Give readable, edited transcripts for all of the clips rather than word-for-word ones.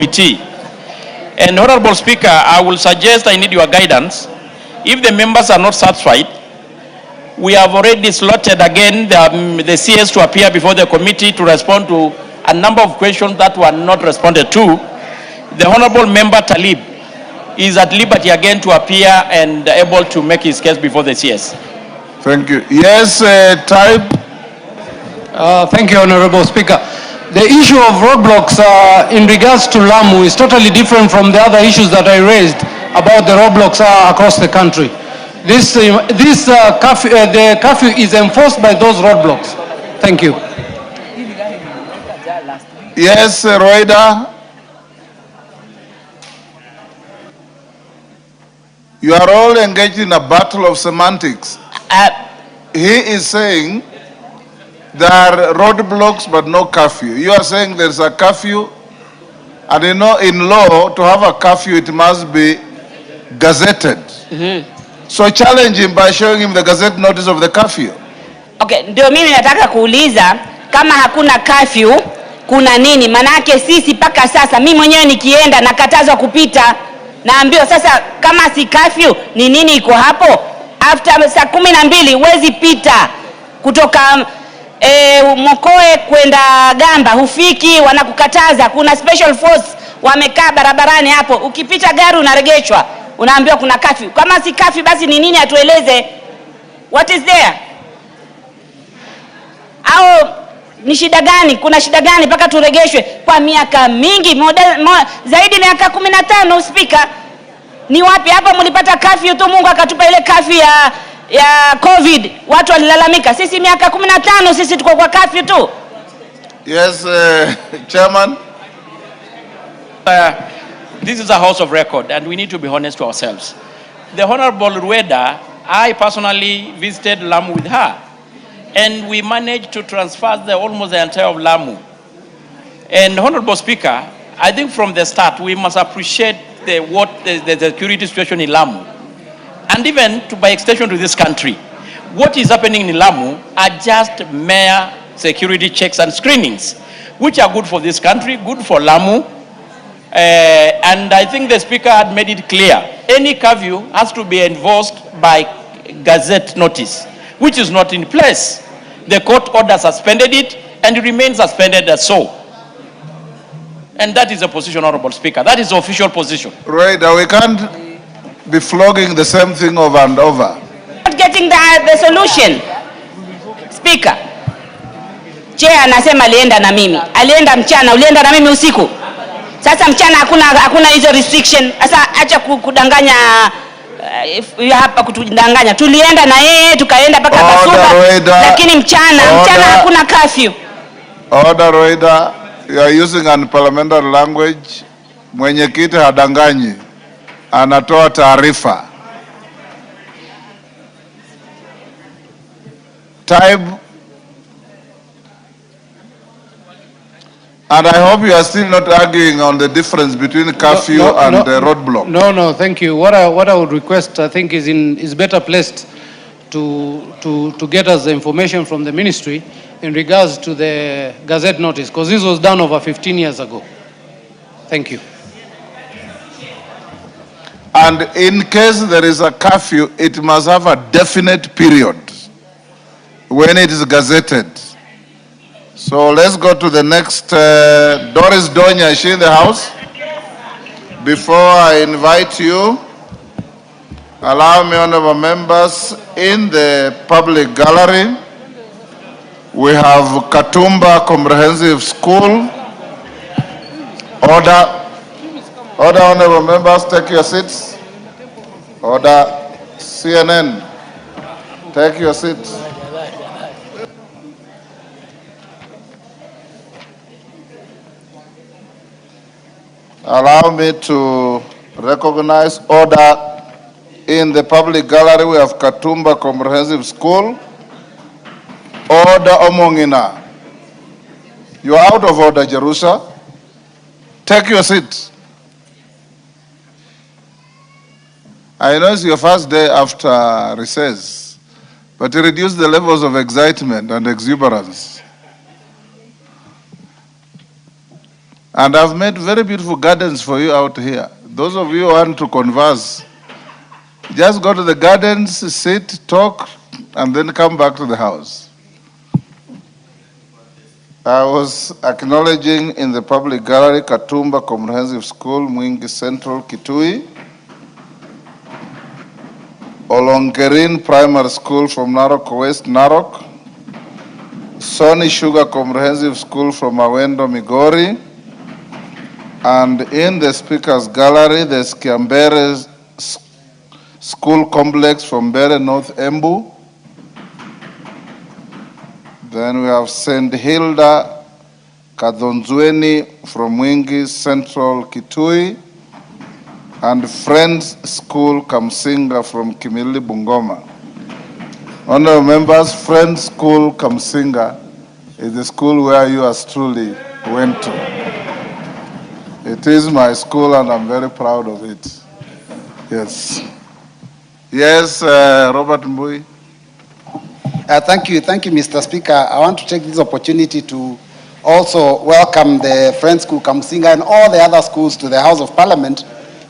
committee. And Honorable Speaker, I will suggest, I need your guidance. If the members are not satisfied, we have already slotted again the CS to appear before the committee to respond to a number of questions that were not responded to. The Honorable Member Talib is at liberty again to appear and able to make his case before the CS. Thank you. Yes, Type. Thank you, Honorable Speaker. The issue of roadblocks in regards to Lamu is totally different from the other issues that I raised about the roadblocks across the country. The curfew is enforced by those roadblocks. Thank you. Yes, Roida. You are all engaged in a battle of semantics. He is saying there are roadblocks but no curfew. You are saying there's a curfew, and you know in law to have a curfew it must be gazetted. So challenge him by showing him the gazette notice of the curfew. Okay, ndio mimi nataka kuuliza kama hakuna curfew kuna nini? Manake sisi paka sasa mimi mwenyewe nikienda nakatazwa kupita. Naambiwa sasa kama si curfew ni nini iko hapo? After saa 12 huwezi pita kutoka Mokoe kwenda Gamba hufiki, wanakukataza. Kuna special force wamekaa barabarani hapo, ukipita gari unaregeshwa, unaambiwa kuna curfew. Kama si curfew basi ni nini? Atueleze what is there, au ni shida gani? Kuna shida gani mpaka turegeshwe kwa miaka mingi, zaidi miaka 15? Speaker, ni wapi hapa mlipata curfew tu? Mungu akatupa ile curfew ya COVID, watu walilalamika. Sisi miaka 15 sisi tuko kwa curfew tu. Yes, Chairman. This is a house of record and we need to be honest to ourselves. The Honorable Rueda, I personally visited Lamu with her and we managed to transfer almost the entire of Lamu. And Honorable Speaker, I think from the start we must appreciate the security situation in Lamu. And even by extension to this country, what is happening in Lamu are just mere security checks and screenings, which are good for this country, good for Lamu. And I think the Speaker had made it clear, any curfew has to be enforced by gazette notice, which is not in place. The court order suspended it and it remains suspended as so. And that is the position, Honorable Speaker. That is the official position. Right, we can't be flogging the same thing over and over. Not getting the solution. Speaker, Chair anasema alienda na mimi. Alienda mchana, ulienda na mimi usiku. Sasa mchana hakuna hizo restriction. Sasa acha kudanganya hapa kutudanganya. Tulienda na yeye tukaenda mpaka Kasuba, lakini mchana hakuna curfew. Order, Roida. You are using unparliamentary language. Mwenyekiti hadanganyi, anatoa taarifa. Type. And I hope you are still not arguing on the difference between curfew and the roadblock. No, thank you. What I would request, I think, is better placed to get us the information from the ministry in regards to the gazette notice, because this was done over 15 years ago. Thank you. And in case there is a curfew, it must have a definite period when it is gazetted. So let's go to the next. Doris Donya, is she in the house? Before I invite you, allow me, honorable members, in the public gallery, we have Katumba Comprehensive School. Order, honorable members, take your seats. Order, CNN, take your seats. Allow me to recognize order in the public gallery. We have Katumba Comprehensive School. Order Omongina. You are out of order, Jerusha. Take your seat. I know it's your first day after recess, but to reduce the levels of excitement and exuberance. And I've made very beautiful gardens for you out here. Those of you who want to converse, just go to the gardens, sit, talk, and then come back to the house. I was acknowledging in the public gallery Katumba Comprehensive School, Mwingi Central, Kitui, Olongerin Primary School from Narok West, Narok, Sony Sugar Comprehensive School from Awendo, Migori, and in the Speaker's Gallery, there's Kiambere School Complex from Bere North Embu. Then we have St. Hilda Kadhonzweni from Mwingi Central, Kitui, and Friends School Kamsinga from Kimili, Bungoma. Honorable members, Friends School Kamsinga is the school where yours truly went to. It is my school and I'm very proud of it. Yes. Yes, Robert Mbui. Thank you, Mr. Speaker. I want to take this opportunity to also welcome the Friends School Kamsinga and all the other schools to the House of Parliament.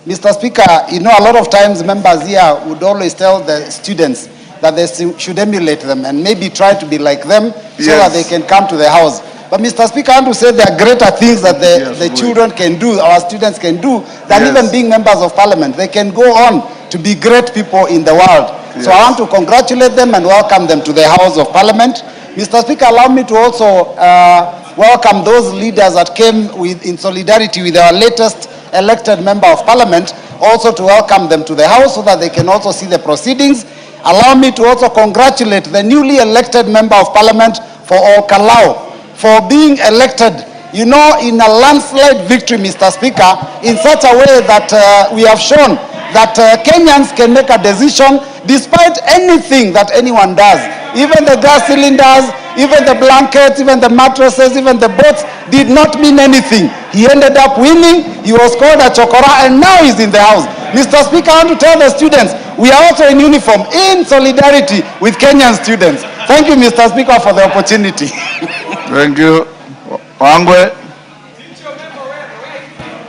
Mr. Speaker, you know, a lot of times members here would always tell the students that they should emulate them and maybe try to be like them so that they can come to the House. But Mr. Speaker, I want to say there are greater things that the children can do, our students can do, than even being members of Parliament. They can go on to be great people in the world. So I want to congratulate them and welcome them to the House of Parliament. Mr. Speaker, allow me to also welcome those leaders that came in solidarity with our latest elected member of Parliament, also to welcome them to the House so that they can also see the proceedings. Allow me to also congratulate the newly elected member of Parliament for Okalau for being elected, you know, in a landslide victory, Mr. Speaker, in such a way that we have shown that Kenyans can make a decision despite anything that anyone does. Even the gas cylinders, even the blankets, even the mattresses, even the boats did not mean anything. He ended up winning, he was called a chokora, and now he's in the House. Mr. Speaker, I want to tell the students, we are also in uniform, in solidarity with Kenyan students. Thank you, Mr. Speaker, for the opportunity. Thank you. Wangwe.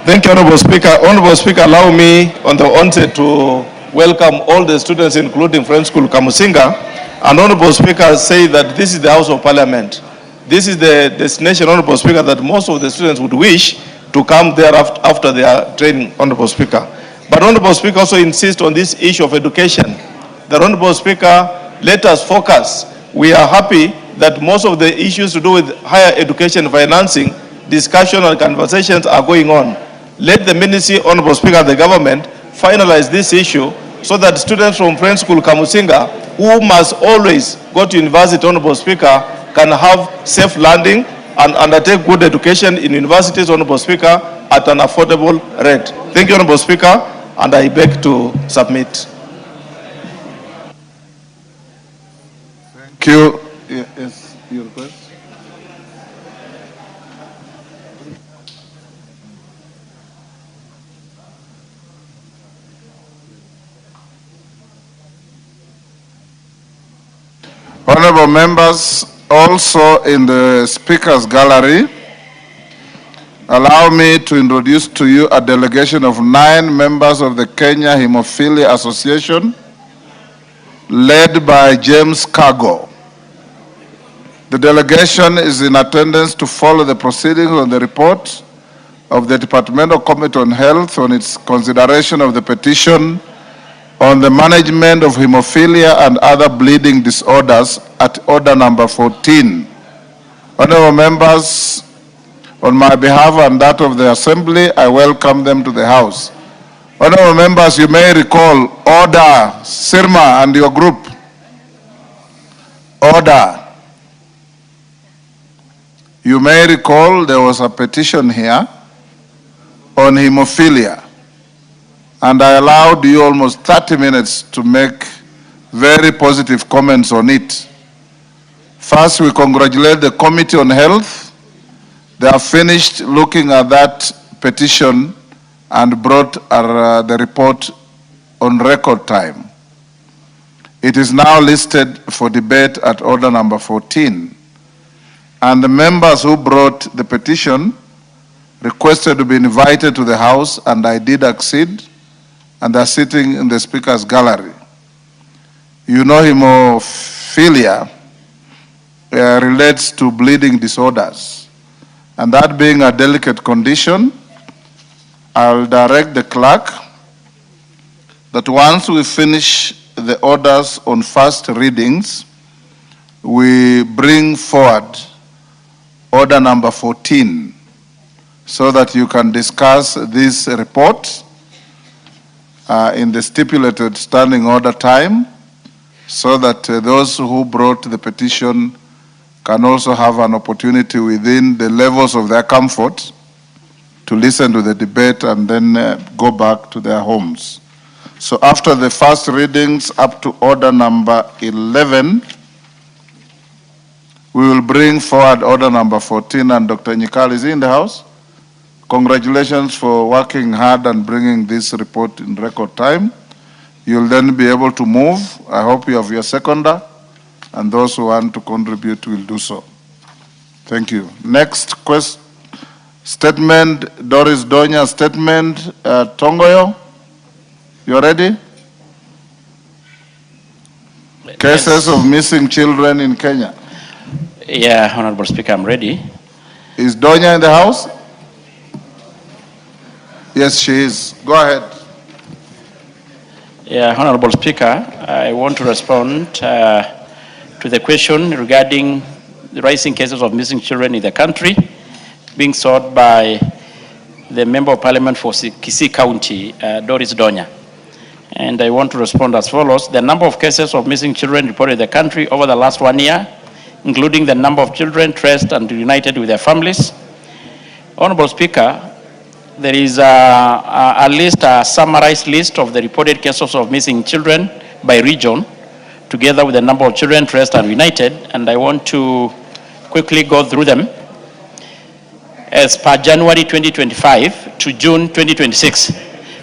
Thank you, Honorable Speaker. Honorable Speaker, allow me on the onset to welcome all the students, including Friends School Kamusinga. And Honorable Speaker, say that this is the House of Parliament. This is the destination, Honorable Speaker, that most of the students would wish to come there after their training, Honorable Speaker. But Honorable Speaker also insists on this issue of education. The Honorable Speaker, let us focus. We are happy that most of the issues to do with higher education financing, discussion and conversations are going on. Let the Ministry, Honorable Speaker, the government finalize this issue so that students from Friends School Kamusinga, who must always go to university, Honorable Speaker, can have safe landing and undertake good education in universities, Honorable Speaker, at an affordable rate. Thank you, Honorable Speaker, and I beg to submit. Thank you. Yes, your request. Honorable members, also in the Speaker's Gallery, allow me to introduce to you a delegation of 9 members of the Kenya Hemophilia Association, led by James Cargo. The delegation is in attendance to follow the proceedings on the report of the Departmental Committee on Health on its consideration of the petition on the management of hemophilia and other bleeding disorders at order number 14. Honorable members, on my behalf and that of the Assembly, I welcome them to the House. Honorable members, you may recall, order, Sirma and your group. Order. You may recall there was a petition here on hemophilia, and I allowed you almost 30 minutes to make very positive comments on it. First, we congratulate the Committee on Health. They have finished looking at that petition and brought the report on record time. It is now listed for debate at order number 14. And the members who brought the petition requested to be invited to the house, and I did accede, and they're sitting in the speaker's gallery. You know, hemophilia relates to bleeding disorders, and that being a delicate condition, I'll direct the clerk that once we finish the orders on first readings, we bring forward order number 14 so that you can discuss this report in the stipulated standing order time, so that those who brought the petition can also have an opportunity within the levels of their comfort to listen to the debate and then go back to their homes. So after the first readings up to order number 11, we will bring forward order number 14, and Dr. Nyikal, is he in the house? Congratulations for working hard and bringing this report in record time. You'll then be able to move. I hope you have your seconder, and those who want to contribute will do so. Thank you. Next statement, Doris Donya statement. Tongoyo, you ready? Cases of missing children in Kenya. Yeah, Honorable Speaker, I'm ready. Is Donya in the house? Yes, she is. Go ahead. Yeah, Honorable Speaker, I want to respond to the question regarding the rising cases of missing children in the country being sought by the Member of Parliament for Kisii County, Doris Donya. And I want to respond as follows. The number of cases of missing children reported in the country over the last 1 year, including the number of children traced and reunited with their families. Honorable Speaker, there is a summarized list of the reported cases of missing children by region, together with the number of children traced and reunited, and I want to quickly go through them. As per January 2025 to June 2026,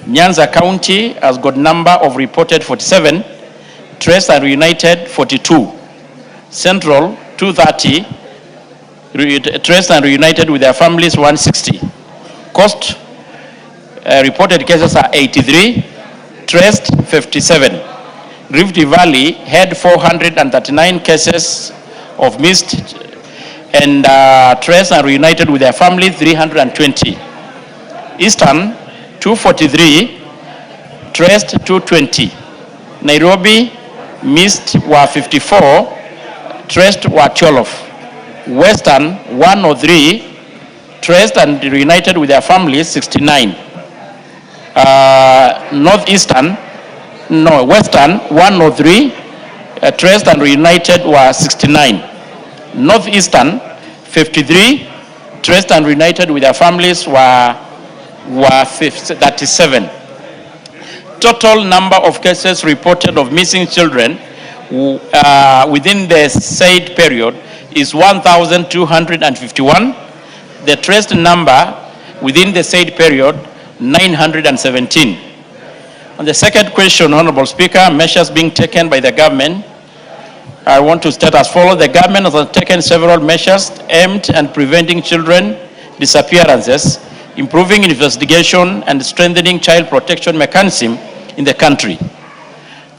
Nyanza County has got number of reported 47, traced and reunited 42, Central 230, traced and reunited with their families 160. Coast reported cases are 83, traced 57. Rift Valley had 439 cases of missed and traced and reunited with their families 320. Eastern 243, traced 220. Nairobi missed were 54, traced were 12. Western 103, traced and reunited with their families 69. Western 103, traced and reunited were 69. Northeastern 53, traced and reunited with their families were 37. Total number of cases reported of missing children within the said period is 1,251. The traced number within the said period, 917. On the second question, Honorable Speaker, measures being taken by the government, I want to state as follows. The government has taken several measures aimed at preventing children disappearances, improving investigation, and strengthening child protection mechanism in the country.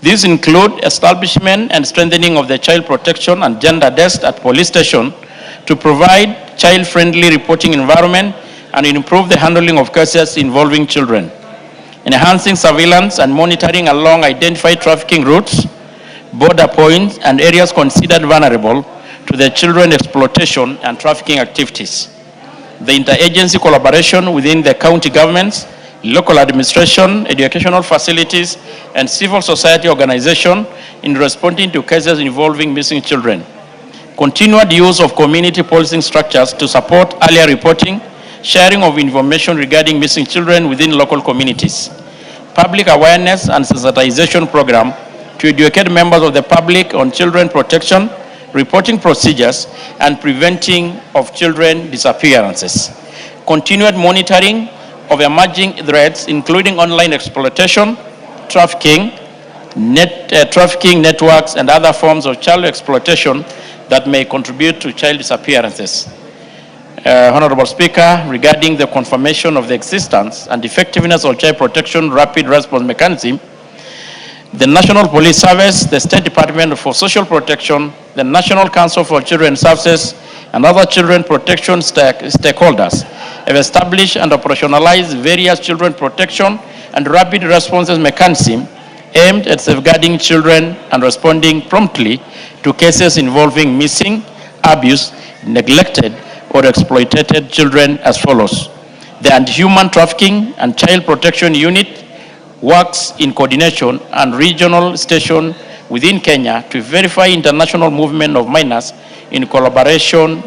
These include establishment and strengthening of the child protection and gender desk at police station to provide child-friendly reporting environment and improve the handling of cases involving children, enhancing surveillance and monitoring along identified trafficking routes, border points, and areas considered vulnerable to the children exploitation and trafficking activities. The interagency collaboration within the county governments, local administration, educational facilities, and civil society organization in responding to cases involving missing children. Continued use of community policing structures to support earlier reporting, sharing of information regarding missing children within local communities. Public awareness and sensitization program to educate members of the public on children protection, reporting procedures, and preventing of children disappearances. Continued monitoring of emerging threats, including online exploitation, trafficking, trafficking networks, and other forms of child exploitation that may contribute to child disappearances. Honorable Speaker, regarding the confirmation of the existence and effectiveness of child protection rapid response mechanism, the National Police Service, the State Department for Social Protection, the National Council for Children's Services, and other children protection stakeholders have established and operationalized various children protection and rapid responses mechanisms aimed at safeguarding children and responding promptly to cases involving missing, abused, neglected, or exploited children as follows. The Anti-Human Trafficking and Child Protection Unit works in coordination and regional station within Kenya to verify international movement of minors in collaboration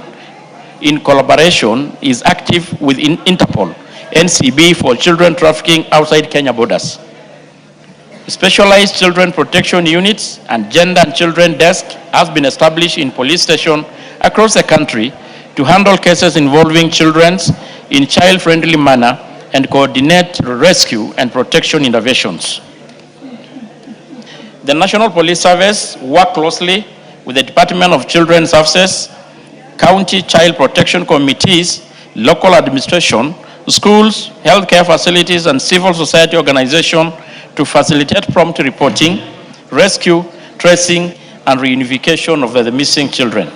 is active with Interpol, NCB for children trafficking outside Kenya borders. Specialized children protection units and gender and children desk has been established in police stations across the country to handle cases involving children in child-friendly manner and coordinate rescue and protection interventions. The National Police Service works closely with the Department of Children's Services, county child protection committees, local administration, schools, healthcare facilities, and civil society organizations to facilitate prompt reporting, rescue, tracing, and reunification of the missing children.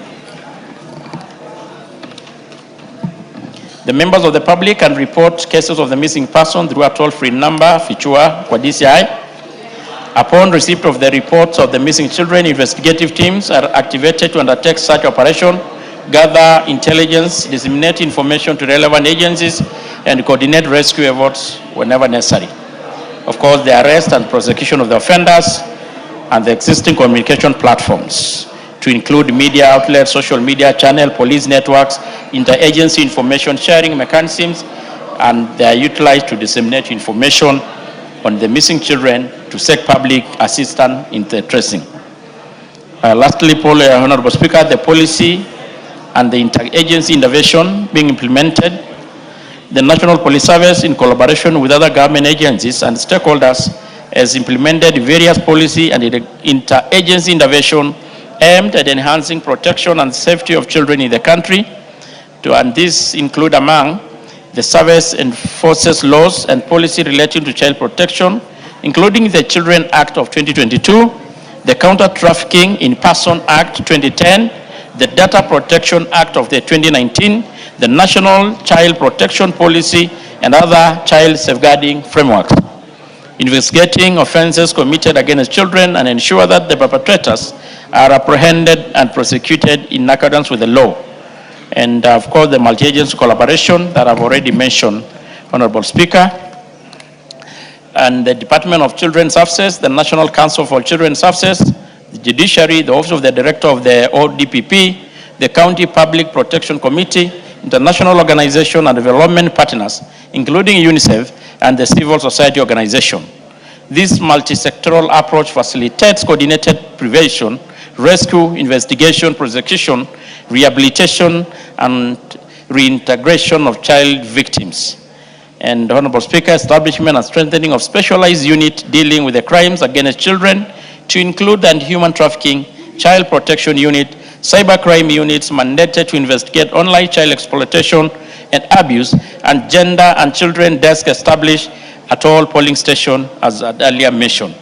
The members of the public can report cases of the missing person through a toll-free number, Fichua, kwa DCI. Upon receipt of the reports of the missing children, investigative teams are activated to undertake such operation, gather intelligence, disseminate information to relevant agencies, and coordinate rescue efforts whenever necessary. Of course, the arrest and prosecution of the offenders and the existing communication platforms, to include media outlets, social media channel, police networks, interagency information sharing mechanisms, and they are utilized to disseminate information on the missing children to seek public assistance in the tracing. Lastly, Honorable Speaker, the policy and the interagency intervention being implemented, the National Police Service, in collaboration with other government agencies and stakeholders, has implemented various policy and interagency intervention aimed at enhancing protection and safety of children in the country. And this include, among the service enforces laws and policy relating to child protection, including the Children Act of 2022, the Counter Trafficking in Person Act 2010, the Data Protection Act of the 2019, the National Child Protection Policy, and other child safeguarding frameworks. Investigating offenses committed against children and ensure that the perpetrators are apprehended and prosecuted in accordance with the law. And of course, the multi-agency collaboration that I've already mentioned, Honorable Speaker, and the Department of Children's Services, the National Council for Children's Services, the Judiciary, the Office of the Director of the ODPP, the County Public Protection Committee, international organization and development partners, including UNICEF and the civil society organization. This multi-sectoral approach facilitates coordinated prevention, rescue, investigation, prosecution, rehabilitation, and reintegration of child victims. And Honorable Speaker, establishment and strengthening of specialized unit dealing with the crimes against children, to include the human trafficking, child protection unit, cybercrime units mandated to investigate online child exploitation and abuse, and gender and children desk established at all polling stations, as earlier mentioned.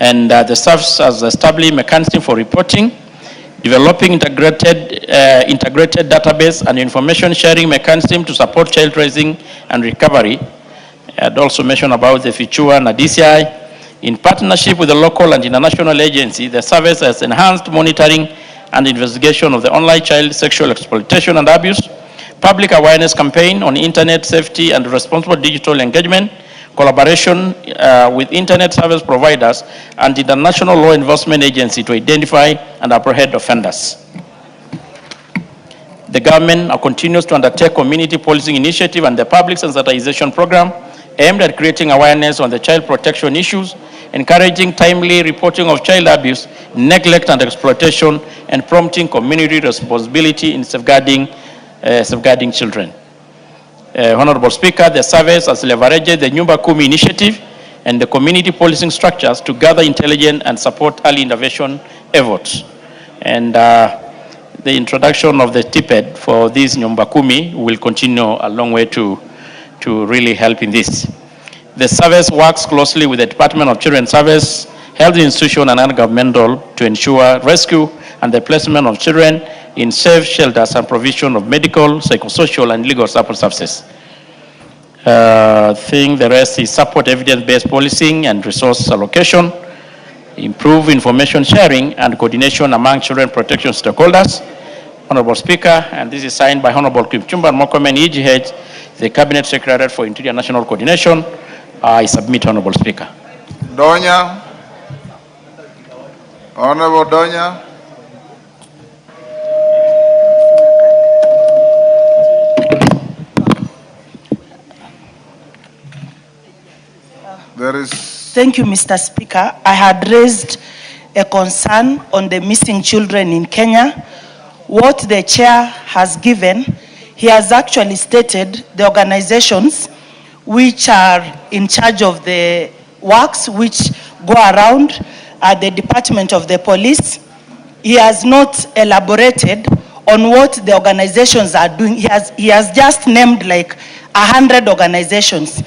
And the service has established mechanism for reporting, developing integrated database and information sharing mechanism to support child raising and recovery. I'd also mentioned about the Fichua and DCI. In partnership with the local and international agency, the service has enhanced monitoring and investigation of the online child sexual exploitation and abuse, public awareness campaign on internet safety and responsible digital engagement, collaboration with internet service providers and international law enforcement agency to identify and apprehend offenders. The government continues to undertake community policing initiative and the public sensitization program aimed at creating awareness on the child protection issues, encouraging timely reporting of child abuse, neglect and exploitation, and prompting community responsibility in safeguarding children. Honorable Speaker, the service has leveraged the Nyumba Kumi initiative and the community policing structures to gather intelligence and support early intervention efforts. And the introduction of the TPED for this Nyumba Kumi will continue a long way to really help in this. The service works closely with the Department of Children's Service, health institution, and non-governmental to ensure rescue and the placement of children in safe shelters and provision of medical, psychosocial, and legal support services. I think the rest is support evidence-based policing and resource allocation, improve information sharing and coordination among children protection stakeholders. Honorable Speaker, and this is signed by Honorable Kipchumba Murkomen, EGH, the Cabinet Secretary for Interior National Coordination. I submit, Honorable Speaker. Donya. Honorable Donya. Thank you, Mr. Speaker. I had raised a concern on the missing children in Kenya. What the chair has given, he has actually stated the organizations which are in charge of the works which go around at the Department of the Police. He has not elaborated on what the organizations are doing. He has just named like 100 organizations.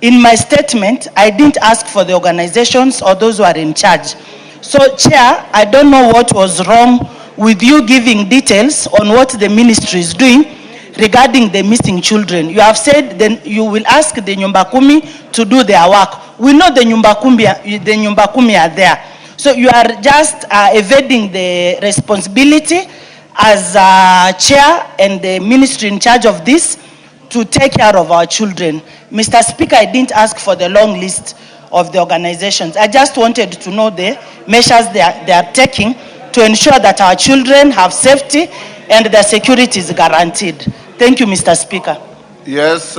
In my statement, I didn't ask for the organizations or those who are in charge. So, Chair, I don't know what was wrong with you giving details on what the ministry is doing regarding the missing children. You have said then you will ask the Nyumba Kumi to do their work. We know the Nyumba Kumi are there. So you are just evading the responsibility as chair and the ministry in charge of this to take care of our children. Mr. Speaker, I didn't ask for the long list of the organizations. I just wanted to know the measures they are taking to ensure that our children have safety and their security is guaranteed. Thank you, Mr. Speaker. Yes,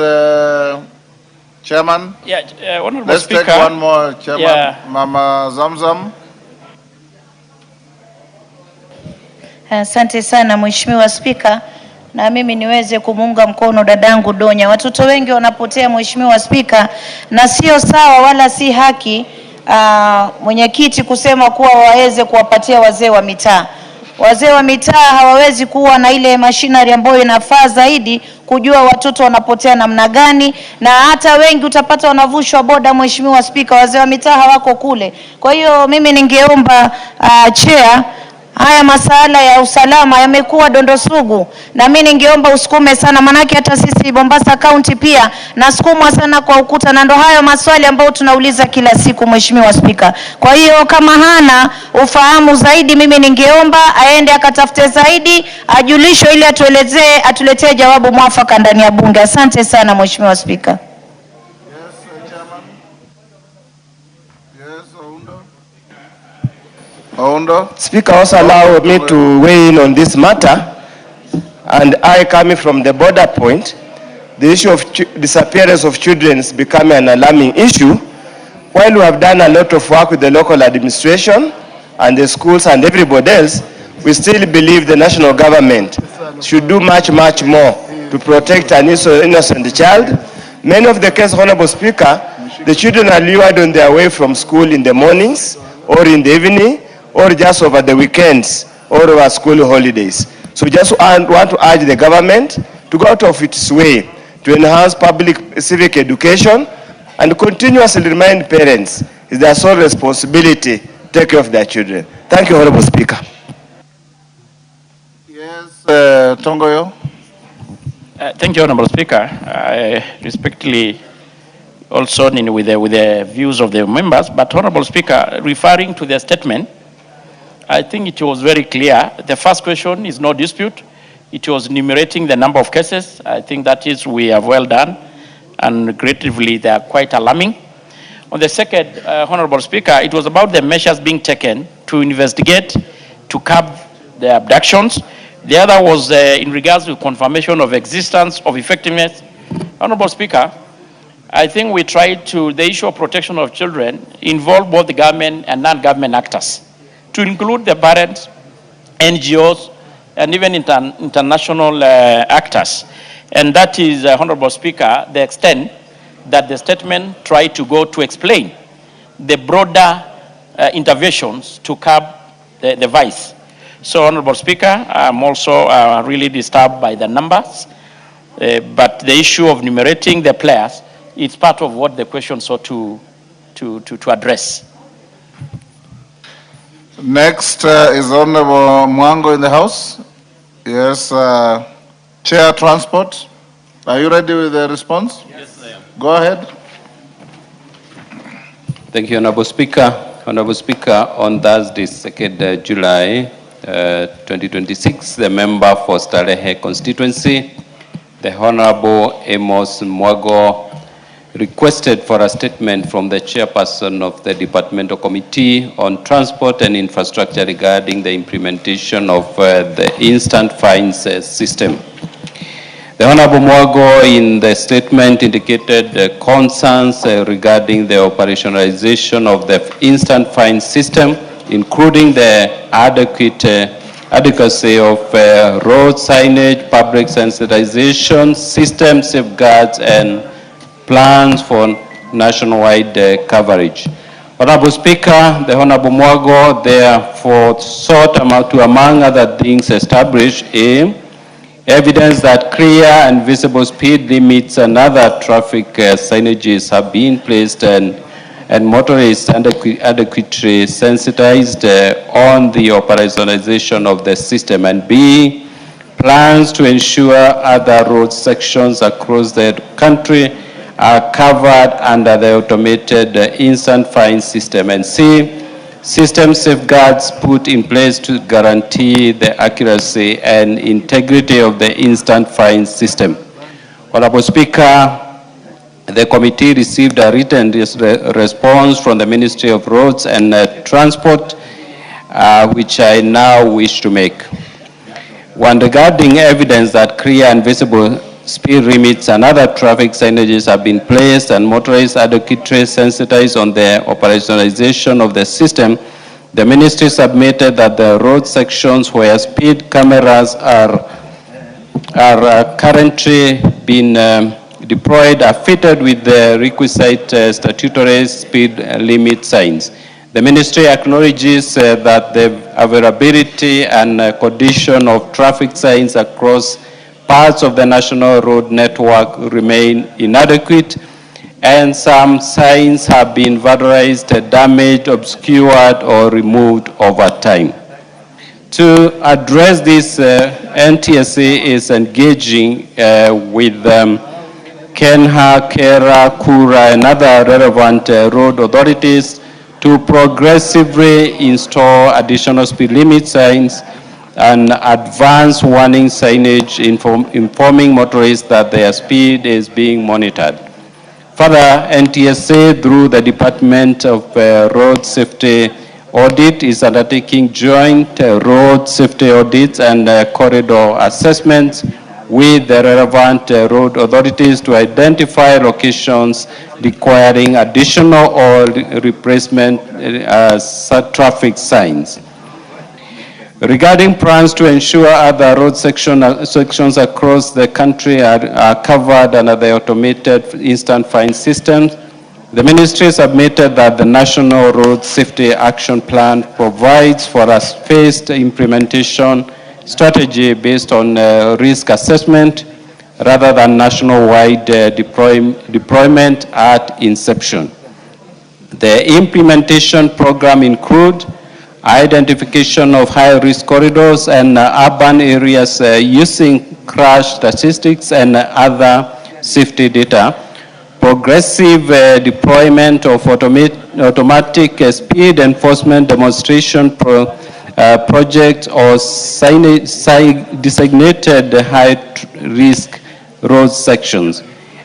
Chairman. Yeah, Honorable Let's Speaker. take one more, Chairman. Yeah. Mama Zamzam. Asante sana Mheshimiwa Spika, na mimi niweze kumuunga mkono dadangu Donya. Watoto wengi wanapotea Mheshimiwa Spika, na sio sawa wala si haki mwenyekiti kusema kuwa waweze kuwapatia wazee wa mitaa. Wazee wa mitaa hawawezi kuwa na ile machinery ambayo inafaa zaidi kujua watoto wanapotea namna gani, na hata wengi utapata wanavushwa boda Mheshimiwa Spika, wazee wa mitaa hawako kule. Kwa hiyo mimi ningeomba chair, haya masala ya usalama yamekuwa dondo sugu, na mimi ningeomba usukume sana, manake hata sisi Mombasa County pia nasukumwa sana kwa ukuta, na ndo hayo maswali ambayo tunauliza kila siku Mheshimiwa Spika. Kwa hiyo kama hana ufahamu zaidi, mimi ningeomba aende akatafute zaidi, ajulishwe ili atuletee jawabu mwafaka ndani ya bunge. Asante sana Mheshimiwa Spika. Speaker, also allow me to weigh in on this matter. And I, coming from the border point, the issue of disappearance of children is becoming an alarming issue. While we have done a lot of work with the local administration and the schools and everybody else, we still believe the national government should do much, much more to protect an innocent child. Many of the cases, Honorable Speaker, the children are lured on their way from school in the mornings or in the evening, or just over the weekends or over school holidays. So just want to urge the government to go out of its way to enhance public civic education and continuously remind parents it's their sole responsibility to take care of their children. Thank you, Honorable Speaker. Yes, Tongoyo. Thank you, Honorable Speaker. I respectfully also with the views of the members, but Honorable Speaker, referring to the statement, I think it was very clear. The first question is no dispute. It was enumerating the number of cases. I think that is, we have well done, and regrettably they are quite alarming. On the second, Honorable Speaker, it was about the measures being taken to investigate, to curb the abductions. The other was in regards to confirmation of existence of effectiveness. Honorable Speaker, I think we tried to, the issue of protection of children involve both the government and non-government actors, to include the parents, NGOs, and even international actors. And that is, Honorable Speaker, the extent that the statement tried to go to explain the broader interventions to curb the vice. So, Honorable Speaker, I'm also really disturbed by the numbers, but the issue of numerating the players is part of what the question sought to address. Next is Honorable Mwango in the House. Yes, Chair Transport. Are you ready with the response? Yes, I am. Go ahead. Thank you, Honorable Speaker. Honorable Speaker, on Thursday, 2nd July 2026, the member for Starehe constituency, the Honorable Amos Mwago, requested for a statement from the chairperson of the Departmental Committee on Transport and Infrastructure regarding the implementation of the instant fines system. The Honorable Mwago in the statement indicated concerns regarding the operationalization of the instant fine system, including the adequacy of road signage, public sensitization, system safeguards, and plans for nationwide coverage. Honorable Speaker, the Honorable Mwago therefore sought to, among other things, establish evidence that clear and visible speed limits and other traffic signages have been placed and motorists adequately sensitized on the operationalization of the system, and B, plans to ensure other road sections across the country are covered under the automated instant fine system, and C, system safeguards put in place to guarantee the accuracy and integrity of the instant fine system. Honorable Speaker, the committee received a written response from the Ministry of Roads and Transport, which I now wish to make. One, regarding evidence that clear and visible speed limits and other traffic signages have been placed and motorists adequately sensitized on the operationalization of the system, the ministry submitted that the road sections where speed cameras are currently being deployed are fitted with the requisite statutory speed limit signs. The ministry acknowledges that the availability and condition of traffic signs across parts of the national road network remain inadequate, and some signs have been vandalized, damaged, obscured, or removed over time. To address this, NTSA is engaging with Kenha, Kera, Kura, and other relevant road authorities to progressively install additional speed limit signs and advanced warning signage informing motorists that their speed is being monitored. Further, NTSA, through the Department of Road Safety Audit, is undertaking joint road safety audits and corridor assessments with the relevant road authorities to identify locations requiring additional or replacement traffic signs. Regarding plans to ensure other road sections across the country are covered under the automated instant fine systems, the ministry submitted that the National Road Safety Action Plan provides for a phased implementation strategy based on risk assessment rather than nationwide deployment at inception. The implementation program includes identification of high-risk corridors and urban areas using crash statistics and other safety data, progressive deployment of automatic speed enforcement demonstration projects or designated high-risk road sections,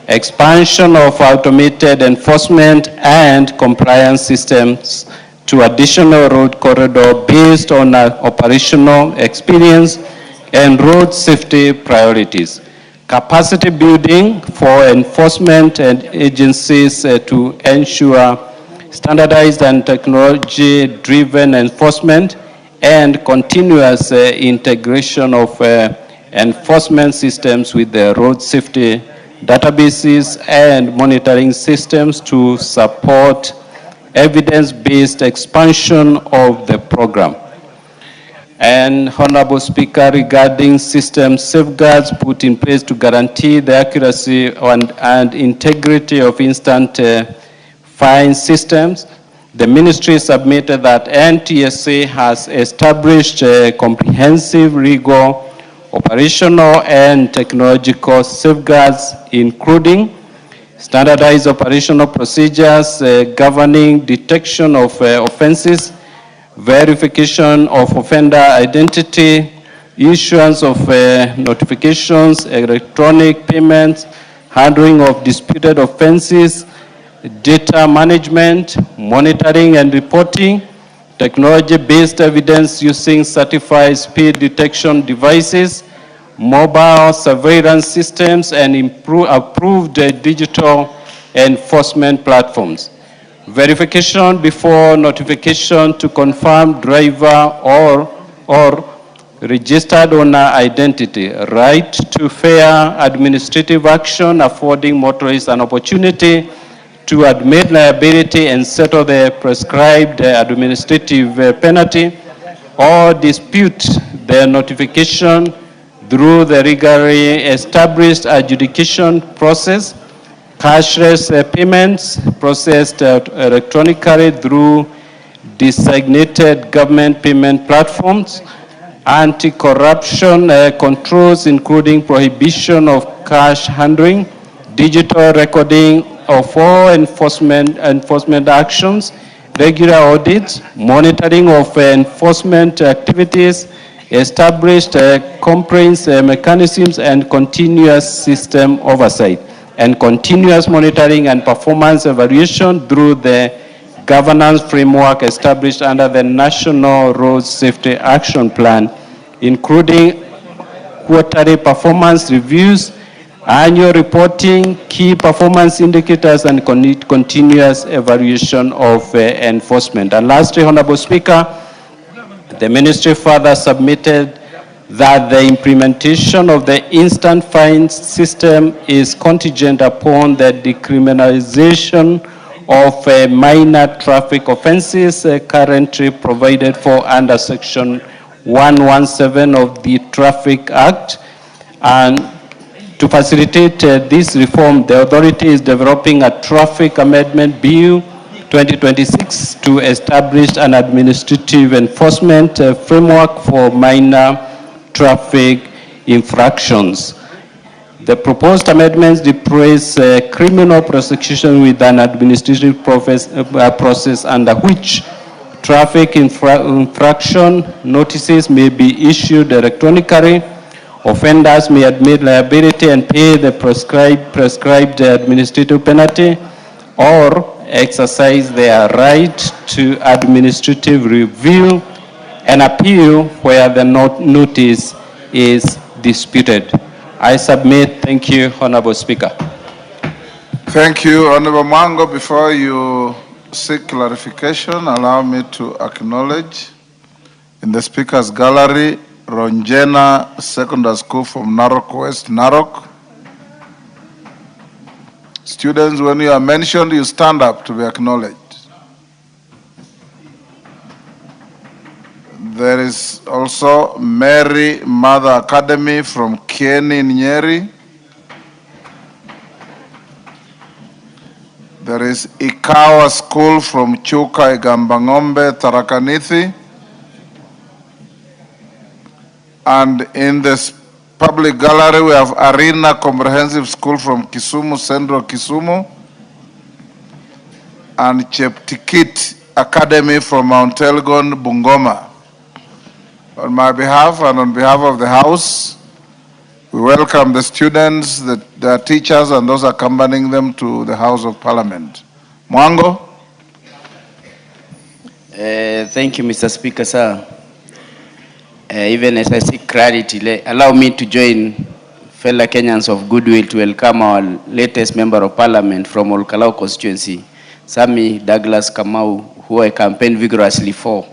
expansion of automated enforcement and compliance systems to additional road corridor based on operational experience and road safety priorities. Capacity building for enforcement and agencies to ensure standardized and technology-driven enforcement and continuous integration of enforcement systems with the road safety databases and monitoring systems to support evidence-based expansion of the program. And Honorable Speaker, regarding system safeguards put in place to guarantee the accuracy and integrity of instant fine systems, the ministry submitted that NTSA has established comprehensive legal, operational and technological safeguards, including standardized operational procedures governing detection of offenses, verification of offender identity, issuance of notifications, electronic payments, handling of disputed offenses, data management, monitoring and reporting, technology-based evidence using certified speed detection devices, mobile surveillance systems, and approved digital enforcement platforms. Verification before notification to confirm driver or registered owner identity, right to fair administrative action affording motorists an opportunity to admit liability and settle the prescribed administrative penalty, or dispute the notification through the legally established adjudication process, cashless payments processed electronically through designated government payment platforms, anti-corruption controls including prohibition of cash handling, digital recording of all enforcement actions, regular audits, monitoring of enforcement activities, established complaints mechanisms, and continuous system oversight, and continuous monitoring and performance evaluation through the governance framework established under the National Road Safety Action Plan, including quarterly performance reviews, annual reporting, key performance indicators, and continuous evaluation of enforcement. And lastly, Honorable Speaker, the ministry further submitted that the implementation of the instant fines system is contingent upon the decriminalization of minor traffic offenses currently provided for under Section 117 of the Traffic Act. And to facilitate this reform, the authority is developing a traffic amendment bill 2026 to establish an administrative enforcement framework for minor traffic infractions. The proposed amendments depress criminal prosecution with an administrative process under which traffic infraction notices may be issued electronically. Offenders may admit liability and pay the prescribed administrative penalty, or exercise their right to administrative review and appeal where the notice is disputed. I submit. Thank you, Honorable Speaker. Thank you, Honorable Mango. Before you seek clarification, allow me to acknowledge in the Speaker's Gallery, Ronjena Secondary School from Narok West, Narok. Students, when you are mentioned, you stand up to be acknowledged. There is also Mary Mother Academy from Kieni, Nyeri. There is Ikawa School from Chuka, Igambangombe, Tharaka-Nithi. And in this public gallery, we have Arena Comprehensive School from Kisumu, Central Kisumu, and Cheptikit Academy from Mount Elgon, Bungoma. On my behalf and on behalf of the House, we welcome the students, their teachers, and those accompanying them to the House of Parliament. Mwango? Thank you, Mr. Speaker, sir. Even as I seek clarity, allow me to join fellow Kenyans of goodwill to welcome our latest Member of Parliament from Olkalau constituency, Sami Douglas Kamau, who I campaigned vigorously for.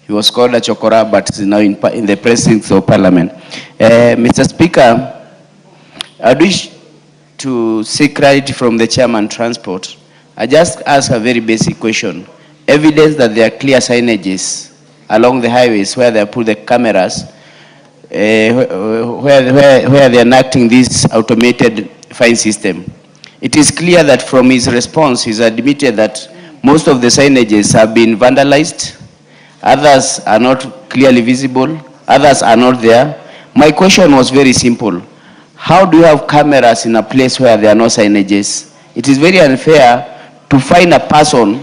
He was called a Chokora, but is now in the precincts of Parliament. Mr. Speaker, I wish to seek clarity from the Chairman Transport. I just ask a very basic question. Evidence that there are clear signages along the highways where they put the cameras, where they are enacting this automated fine system. It is clear that from his response, he's admitted that most of the signages have been vandalized, others are not clearly visible, others are not there. My question was very simple. How do you have cameras in a place where there are no signages? It is very unfair to find a person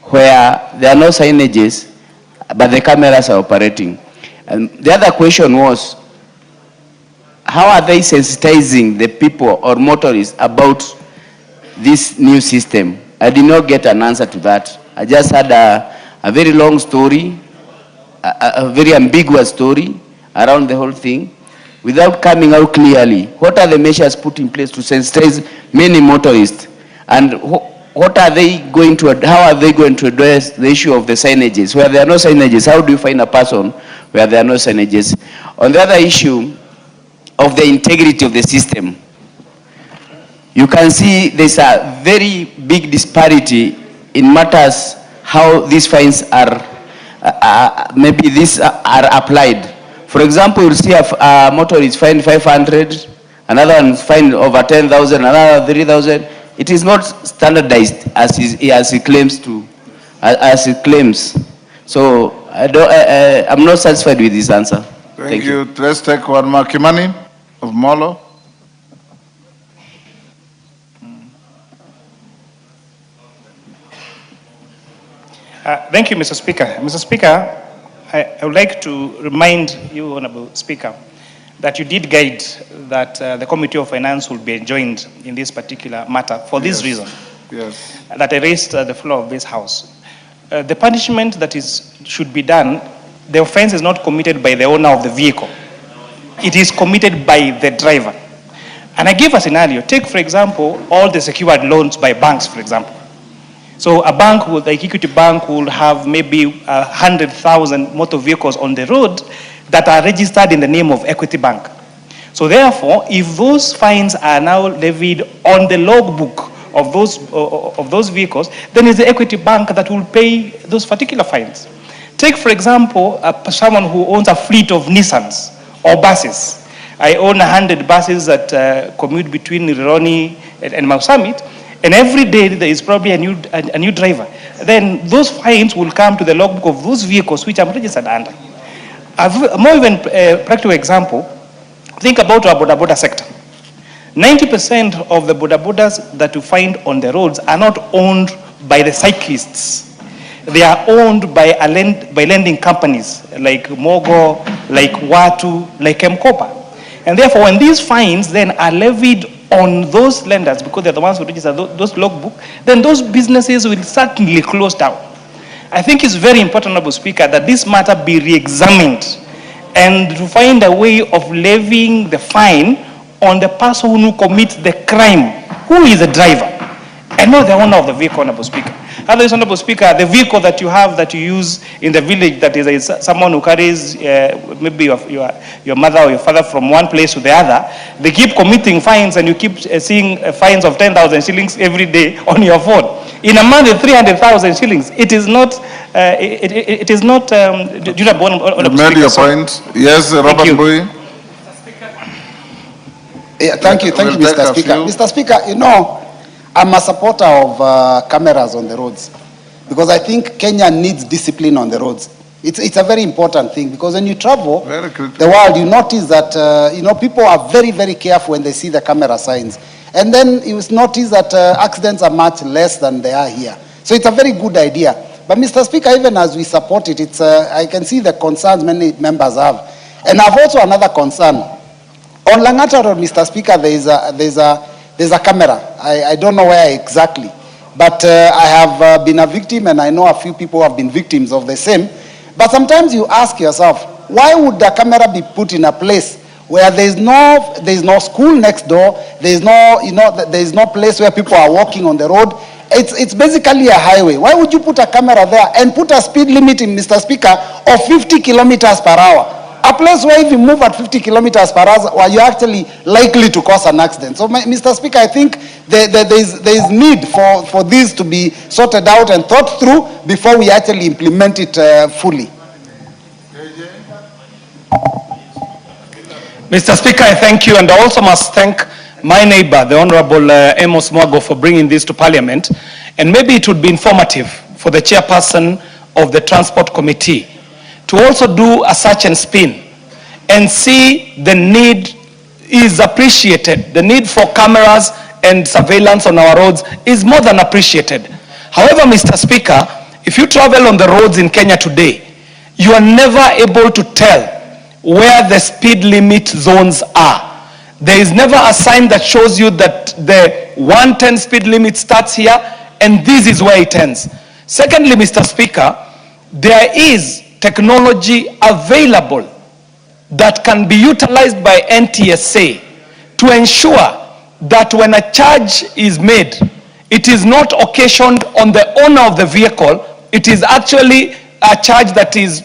where there are no signages, but the cameras are operating. And the other question was, how are they sensitizing the people or motorists about this new system? I did not get an answer to that. I just had a very long story, a very ambiguous story around the whole thing, without coming out clearly. What are the measures put in place to sensitize many motorists? And what are they going to, how are they going to address the issue of the signages? Where there are no signages, how do you find a person where there are no signages? On the other issue of the integrity of the system, you can see there's a very big disparity in matters how these fines are, maybe these are applied. For example, you'll see a motorist fined 500, another one fined over 10,000, another 3,000. It is not standardized as he claims to, as he claims. So I'm not satisfied with this answer. Thank you. Let's take one more. Kimani of Molo. Thank you, Mr. Speaker. Mr. Speaker, I would like to remind you, Honorable Speaker, that you did guide that the Committee of Finance will be joined in this particular matter for this reason. Yes. That I raised the floor of this House. The punishment that should be done, the offense is not committed by the owner of the vehicle. It is committed by the driver. And I give a scenario. Take, for example, all the secured loans by banks, for example. So a bank, like Equity Bank, will have maybe 100,000 motor vehicles on the road that are registered in the name of Equity Bank. So therefore, if those fines are now levied on the logbook of those vehicles, then it's the Equity Bank that will pay those particular fines. Take, for example, someone who owns a fleet of Nissans or buses. I own 100 buses that commute between Rironi and Mount Summit, and every day there is probably a new driver. Then those fines will come to the logbook of those vehicles which I'm registered under. A more even practical example, think about our boda sector. 90% of the bodas that you find on the roads are not owned by the cyclists. They are owned by lending companies like Mogo, like Watu, like Mkopa. And therefore, when these fines then are levied on those lenders, because they're the ones who register those logbook, then those businesses will certainly close down. I think it's very important, Honorable Speaker, that this matter be re-examined and to find a way of levying the fine on the person who commits the crime, who is the driver, and not the owner of the vehicle, Honorable Speaker. Otherwise, Honorable Speaker, the vehicle that you have, that you use in the village, that is someone who carries maybe your mother or your father from one place to the other, they keep committing fines and you keep seeing fines of 10,000 shillings every day on your phone. In a month, 300,000 shillings. It is not, it is not, do you have You made your point. Yes, Robert Bui. Yeah, thank you, Mr. Speaker. Mr. Speaker, you know, I'm a supporter of cameras on the roads because I think Kenya needs discipline on the roads. It's a very important thing because when you travel the world, you notice that you know, people are very, very careful when they see the camera signs. And then you notice that accidents are much less than they are here. So it's a very good idea. But Mr. Speaker, even as we support it, it's I can see the concerns many members have. And I have also another concern. On Langata Road, Mr. Speaker, there's a camera. I don't know where exactly. But I have been a victim, and I know a few people have been victims of the same. But sometimes you ask yourself, why would the camera be put in a place where there's no school next door, there's no place where people are walking on the road? It's basically a highway. Why would you put a camera there and put a speed limit in, Mr. Speaker, of 50 kilometers per hour? A place where if you move at 50 kilometers per hour, you're actually likely to cause an accident. So, Mr. Speaker, I think there is need for this to be sorted out and thought through before we actually implement it fully. Mr. Speaker, I thank you, and I also must thank my neighbor, the Honorable Amos Mwago, for bringing this to Parliament. And maybe it would be informative for the chairperson of the Transport Committee to also do a search and spin and see the need is appreciated. The need for cameras and surveillance on our roads is more than appreciated. However, Mr. Speaker, if you travel on the roads in Kenya today, you are never able to tell where the speed limit zones are. There is never a sign that shows you that the 110 speed limit starts here and this is where it ends. Secondly, Mr. Speaker, there is technology available that can be utilized by NTSA to ensure that when a charge is made, it is not occasioned on the owner of the vehicle, it is actually a charge that is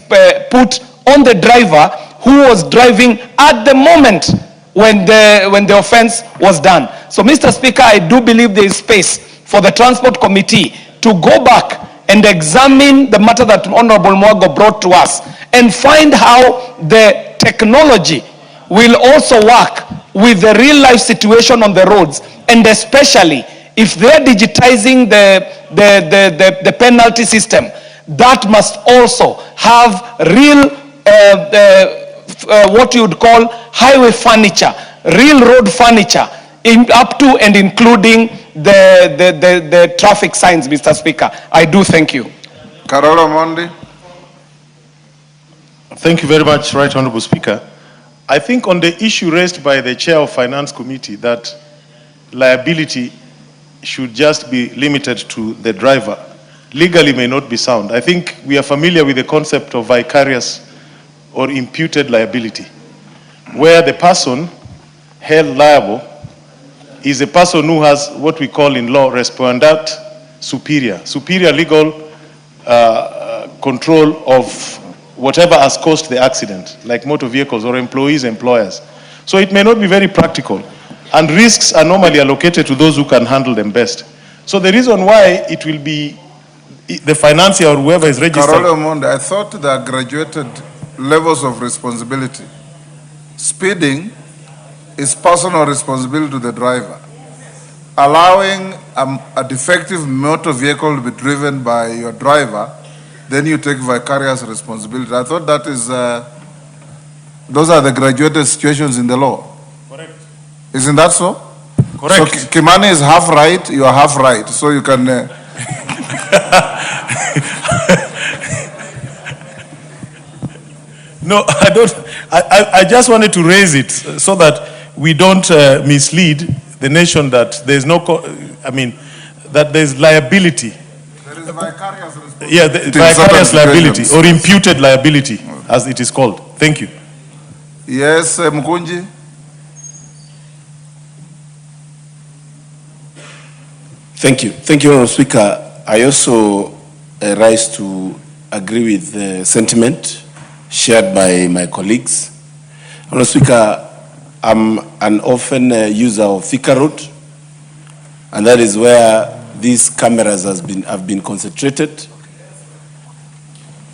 put on the driver who was driving at the moment when the offense was done. So, Mr. Speaker, I do believe there is space for the Transport Committee to go back and examine the matter that Honorable Mwago brought to us and find how the technology will also work with the real life situation on the roads, and especially if they're digitizing the penalty system, that must also have real what you would call highway furniture, real road furniture, up to and including the traffic signs, Mr. Speaker. I do thank you. Carola Mondi. Thank you very much, Right Honorable Speaker. I think on the issue raised by the Chair of Finance Committee that liability should just be limited to the driver, legally may not be sound. I think we are familiar with the concept of vicarious or imputed liability, where the person held liable is a person who has what we call in law respondeat superior legal control of whatever has caused the accident, like motor vehicles or employees, employers. So it may not be very practical, and risks are normally allocated to those who can handle them best. So the reason why it will be the financier or whoever is registered. Carola Monde, I thought there are graduated levels of responsibility. Speeding is personal responsibility to the driver. Allowing a defective motor vehicle to be driven by your driver, then you take vicarious responsibility. I thought that is, those are the graduated situations in the law. Correct. Isn't that so? Correct. So Kimani is half right, you are half right. So you can... No, I don't. I just wanted to raise it so that we don't mislead the nation that there's no, that there's liability. There is vicarious responsibility. Yeah, vicarious liability or imputed liability, as it is called. Thank you. Yes, Mkunji. Thank you. Thank you, Honourable Speaker. I also rise to agree with the sentiment shared by my colleagues. Honourable Speaker, I'm an often user of Thika Road, and that is where these cameras have been concentrated.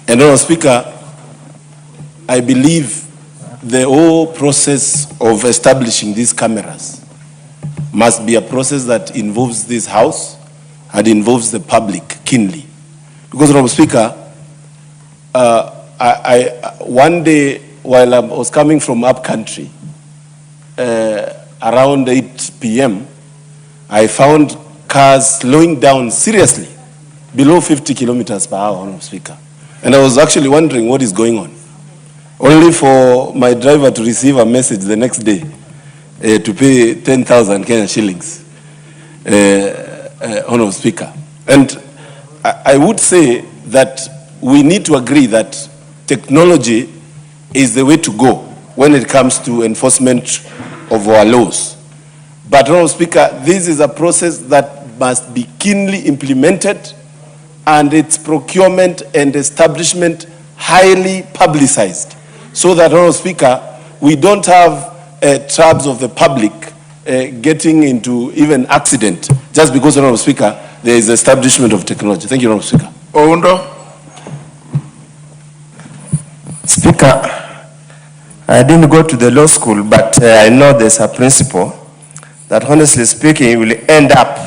And Honourable Speaker, I believe the whole process of establishing these cameras must be a process that involves this House and involves the public keenly. Because, Honourable Speaker, one day while I was coming from up country, around 8 p.m., I found cars slowing down seriously, below 50 kilometers per hour, Honourable Speaker. And I was actually wondering what is going on. Only for my driver to receive a message the next day to pay 10,000 Kenyan shillings, Honourable Speaker. And I would say that we need to agree that technology is the way to go when it comes to enforcement of our laws. But, Honourable Speaker, this is a process that must be keenly implemented and its procurement and establishment highly publicized, so that, Honourable Speaker, we don't have tribes of the public getting into even accident just because, Honourable Speaker, there is establishment of technology. Thank you, Honourable Speaker. Oundo. Speaker, I didn't go to the law school, but I know there's a principle that, honestly speaking, will end up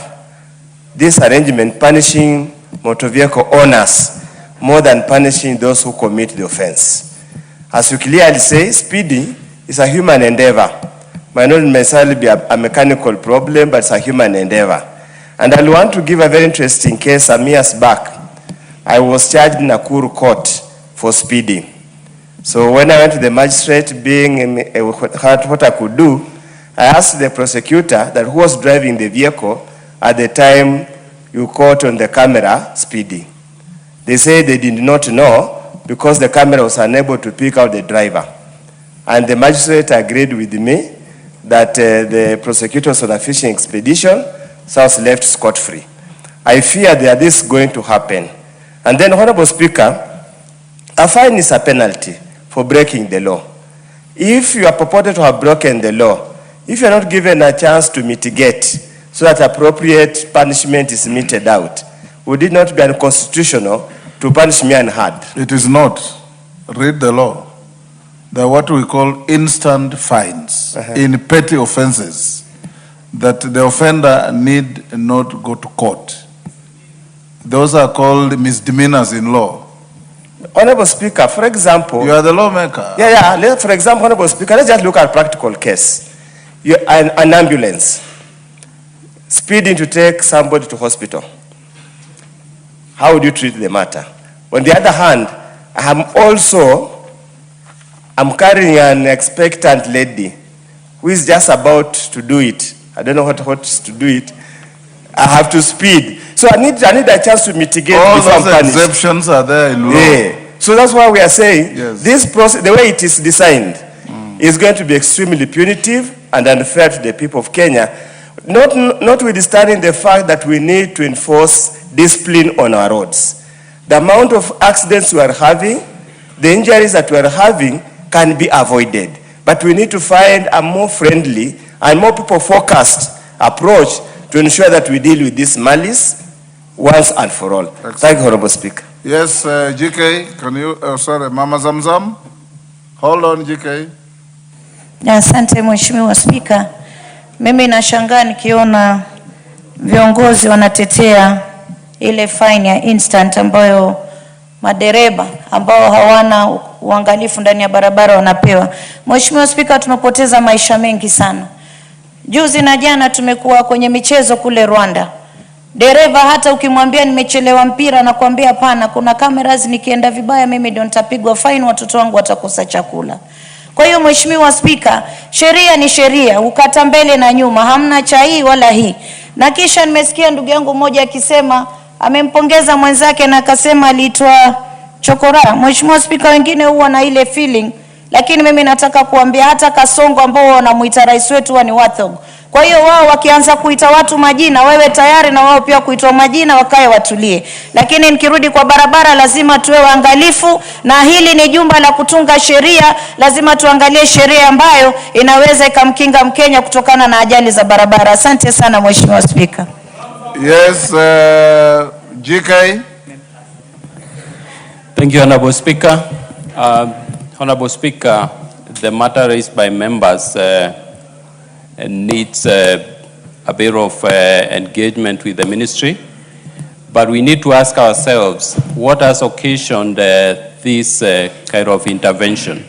this arrangement punishing motor vehicle owners more than punishing those who commit the offense. As you clearly say, speeding is a human endeavor. Might not necessarily be a mechanical problem, but it's a human endeavor. And I want to give a very interesting case. Some years back, I was charged in Nakuru court for speeding. So when I went to the magistrate, being what I could do, I asked the prosecutor that who was driving the vehicle at the time you caught on the camera speeding. They said they did not know because the camera was unable to pick out the driver. And the magistrate agreed with me that the prosecutor was on a fishing expedition, so I was left scot-free. I fear that this is going to happen. And then, Honorable Speaker, a fine is a penalty for breaking the law. If you are purported to have broken the law, if you are not given a chance to mitigate so that appropriate punishment is meted out, would it not be unconstitutional to punish me unheard? It is not. Read the law. There are what we call instant fines in petty offenses that the offender need not go to court. Those are called misdemeanors in law. Honorable Speaker, for example... You are the lawmaker. Yeah. For example, Honorable Speaker, let's just look at a practical case. An ambulance speeding to take somebody to hospital. How would you treat the matter? On the other hand, I'm carrying an expectant lady who is just about to do it. I don't know what to do it. I have to speed. So I need a chance to mitigate. All those exceptions are there in law. Yeah. So that's why we are saying this process, the way it is designed, is going to be extremely punitive and unfair to the people of Kenya, notwithstanding the fact that we need to enforce discipline on our roads. The amount of accidents we are having, the injuries that we are having can be avoided. But we need to find a more friendly and more people-focused approach to ensure that we deal with this malice once and for all. Excellent. Thank you, Honorable Speaker. Yes, GK, can you, sorry, Mama Zamzam? Hold on, GK. Asante Mheshimiwa Spika. Mimi nashangaa nikiona viongozi wanatetea ile fine ya instant ambayo madereba ambao hawana uangalifu ndani ya barabara wanapewa. Mheshimiwa Spika, tumepoteza maisha mengi sana. Juzi na jana tumekuwa kwenye michezo kule Rwanda. Dereva hata ukimwambia nimechelewa mpira na kuambia hapana, kuna cameras, nikienda vibaya mimi ndio nitapigwa fine, watoto wangu watakosa chakula. Kwa hiyo Mheshimiwa Spika, sheria ni sheria, ukata mbele na nyuma, hamna cha hii wala hii. Na kisha nimesikia ndugu yangu mmoja akisema amempongeza mwenzake na akasema aliitwa chokora. Mheshimiwa Spika, wengine huwa na ile feeling, lakini mimi nataka kuambia hata Kasongo ambao wanamuita rais wetu ni Wathog. Kwa hiyo wao wakianza kuita watu majina, wewe tayari na wao pia kuitwa majina, wakae watulie. Lakini nikirudi kwa barabara lazima tuwe waangalifu, na hili ni jumba la kutunga sheria, lazima tuangalie sheria ambayo inaweza ikamkinga Mkenya kutokana na ajali za barabara. Asante sana Mheshimiwa Spika. Yes, GK. Thank you, Honorable Speaker. Honorable Speaker, the matter raised by members needs a bit of engagement with the ministry, but we need to ask ourselves what has occasioned this kind of intervention.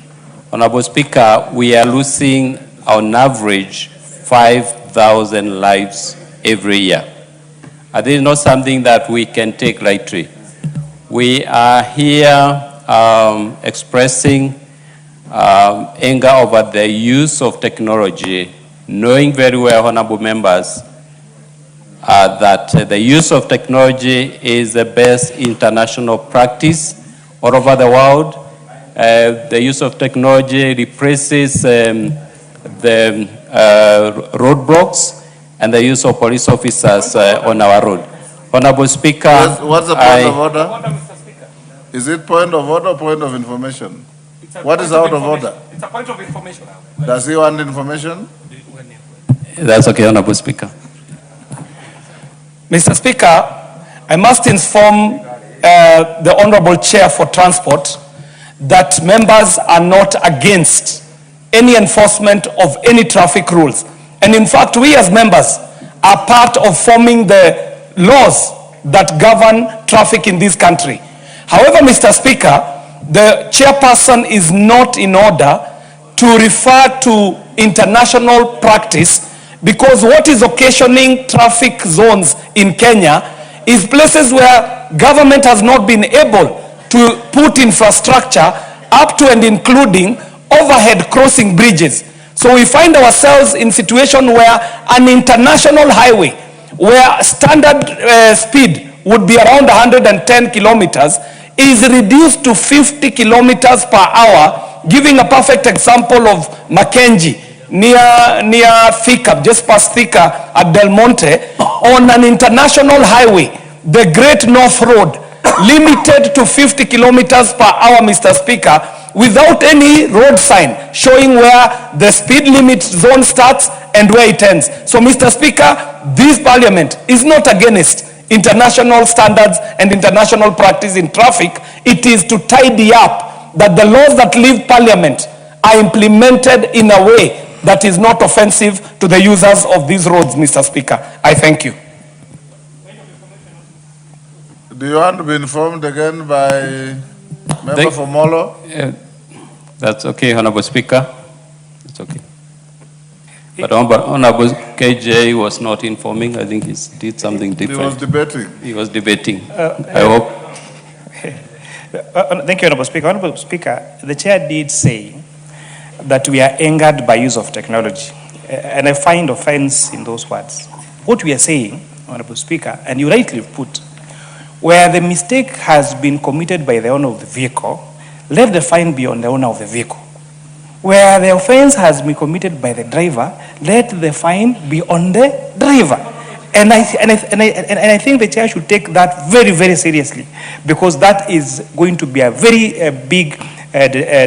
Honorable Speaker, we are losing on average 5,000 lives every year. This is not something that we can take lightly. We are here expressing anger over the use of technology, knowing very well, honorable members, that the use of technology is the best international practice all over the world. The use of technology replaces the roadblocks and the use of police officers on our road. Honorable Speaker, yes, what's the point of order? Is it point of order or point of information? What is out of order? It's a point of information. Does he want information? That's okay, Honorable Speaker. Mr. Speaker, I must inform the Honorable Chair for Transport that members are not against any enforcement of any traffic rules. And in fact, we as members are part of forming the laws that govern traffic in this country. However, Mr. Speaker, the chairperson is not in order to refer to international practice, because what is occasioning traffic zones in Kenya is places where government has not been able to put infrastructure up to and including overhead crossing bridges. So we find ourselves in a situation where an international highway, where standard speed would be around 110 kilometers, is reduced to 50 kilometers per hour, giving a perfect example of Mackenzie, near Thika, just past Thika at Del Monte, on an international highway, the Great North Road, limited to 50 kilometers per hour, Mr. Speaker, without any road sign showing where the speed limit zone starts and where it ends. So, Mr. Speaker, this parliament is not against international standards and international practice in traffic. It is to tidy up that the laws that leave parliament are implemented in a way that is not offensive to the users of these roads, Mr. Speaker. I thank you. Do you want to be informed again by Member for Molo? That's okay, Honorable Speaker. It's okay. But Honorable KJ was not informing. I think he did something different. He was debating. He was debating. I hope. Thank you, Honorable Speaker. Honorable Speaker, the chair did say that we are angered by use of technology. And I find offense in those words. What we are saying, Honorable Speaker, and you rightly put, where the mistake has been committed by the owner of the vehicle, let the fine be on the owner of the vehicle. Where the offense has been committed by the driver, let the fine be on the driver. And I think the chair should take that very, very seriously, because that is going to be a very big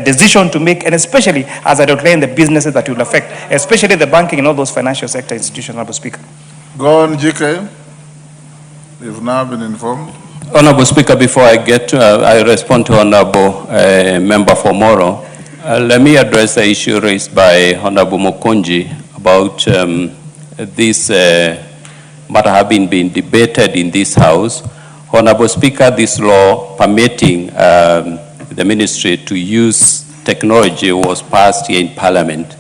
decision to make, and especially as I outline the businesses that will affect, especially the banking and all those financial sector institutions, Honorable Speaker. Go on, GK. You've now been informed. Honorable Speaker, before I get to, I respond to Honorable Member for Moro, let me address the issue raised by Honorable Mokonji about this matter having been debated in this House. Honorable Speaker, this law permitting the ministry to use technology was passed here in Parliament.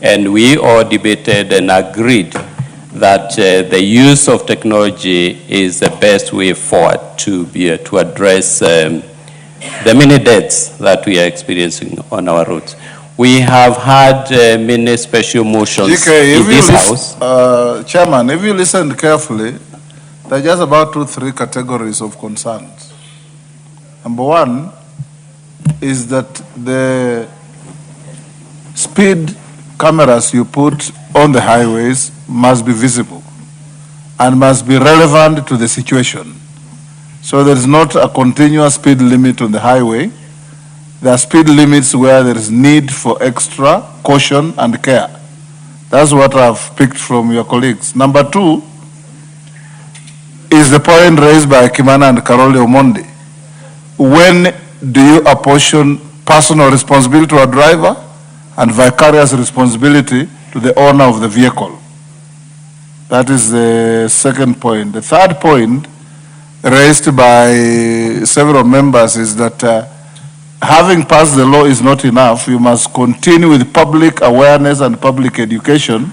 And we all debated and agreed that the use of technology is the best way forward to address the many deaths that we are experiencing on our roads. We have had many special motions in this House. Chairman, if you listen carefully, there are just about 2-3 categories of concerns. Number one is that the speed cameras you put on the highways must be visible and must be relevant to the situation. So there is not a continuous speed limit on the highway. There are speed limits where there is need for extra caution and care. That's what I've picked from your colleagues. Number two is the point raised by Kimana and Karoli Omondi. When do you apportion personal responsibility to a driver and vicarious responsibility to the owner of the vehicle? That is the second point. The third point raised by several members is that having passed the law is not enough. You must continue with public awareness and public education,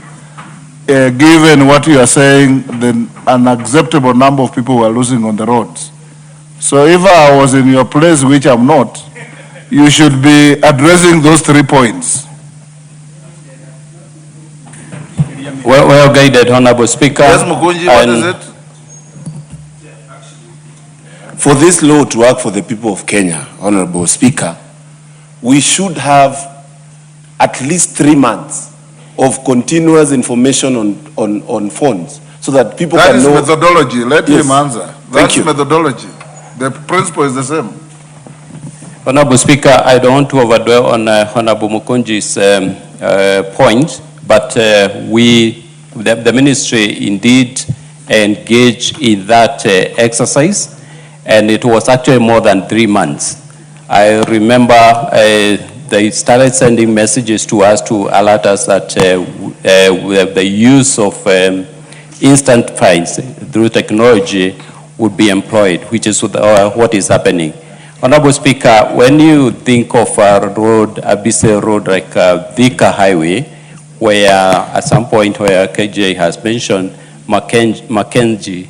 given what you are saying, the unacceptable number of people who are losing on the roads. So if I was in your place, which I'm not, you should be addressing those 3 points. Well guided, Honorable Speaker. Yes, Mukunji, what is it? For this law to work for the people of Kenya, Honorable Speaker, we should have at least 3 months of continuous information on phones so that people can know. That is methodology. Let him answer. Thank you. Methodology. The principle is the same. Honorable Speaker, I don't want to overdwell on Honorable Mukunji's point, but the ministry indeed engaged in that exercise, and it was actually more than 3 months. I remember they started sending messages to us to alert us that the use of instant fines through technology would be employed, which is what is happening. Honorable Speaker, when you think of a busy road like Thika Highway, where at some point where KJ has mentioned Mackenzie,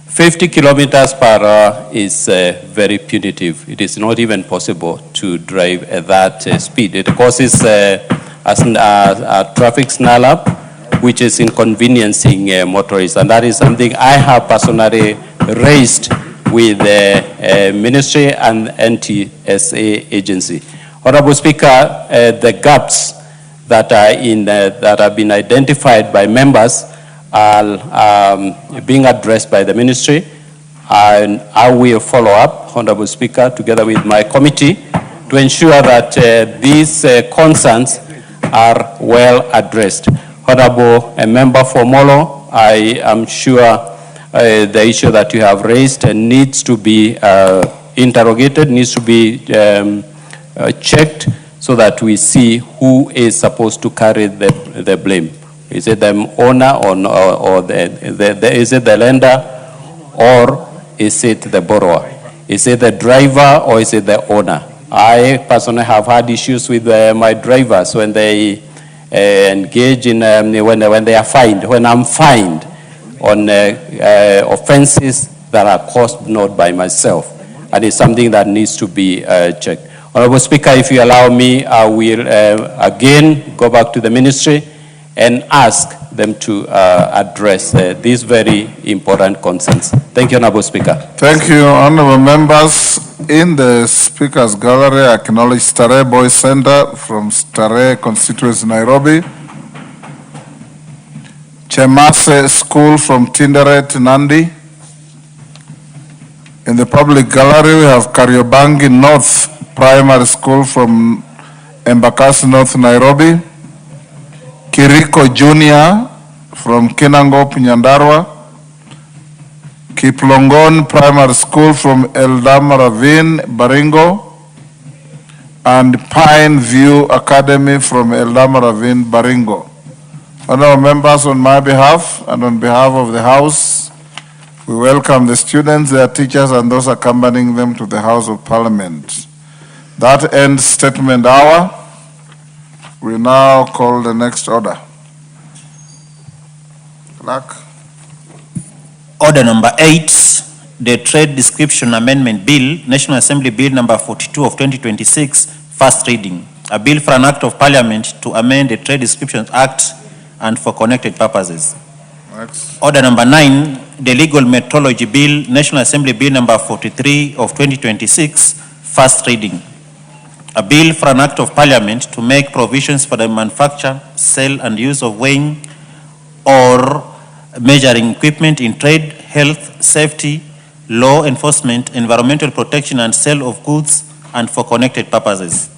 50 kilometers per hour is very punitive. It is not even possible to drive at that speed. It causes a traffic snarl up, which is inconveniencing motorists. And that is something I have personally raised with the ministry and NTSA agency. Honorable Speaker, the gaps that are that have been identified by members are being addressed by the ministry, and I will follow up, Honorable Speaker, together with my committee to ensure that these concerns are well addressed. Honorable Member for Molo, I am sure the issue that you have raised needs to be interrogated, needs to be checked so that we see who is supposed to carry the blame. Is it the owner or is it the lender, or is it the borrower? Is it the driver or is it the owner? I personally have had issues with my drivers when they engage in, when they are fined, when I'm fined on offenses that are caused not by myself. And it's something that needs to be checked. Honorable Speaker, if you allow me, I will again go back to the ministry and ask them to address these very important concerns. Thank you, Honorable Speaker. Thank you, honorable members. In the Speaker's Gallery, I acknowledge Starehe Boys Center from Starehe constituency, Nairobi. Chemase School from Tinderet, Nandi. In the public gallery, we have Kariobangi North Primary School from Embakasi North, Nairobi. Kiriko Junior from Kinangop, Nyandarua. Kiplongon Primary School from Eldama Ravine, Baringo. And Pine View Academy from Eldama Ravine, Baringo. Honorable members, on my behalf and on behalf of the House, we welcome the students, their teachers, and those accompanying them to the House of Parliament. That ends statement hour. We now call the next order. Clerk. Order number 8, the Trade Description Amendment Bill, National Assembly Bill number 42 of 2026, first reading. A bill for an act of Parliament to amend the Trade Description Act and for connected purposes. Next. Order number 9, the Legal Metrology Bill, National Assembly Bill number 43 of 2026, first reading. A bill for an act of Parliament to make provisions for the manufacture, sale, and use of weighing or measuring equipment in trade, health, safety, law enforcement, environmental protection, and sale of goods, and for connected purposes.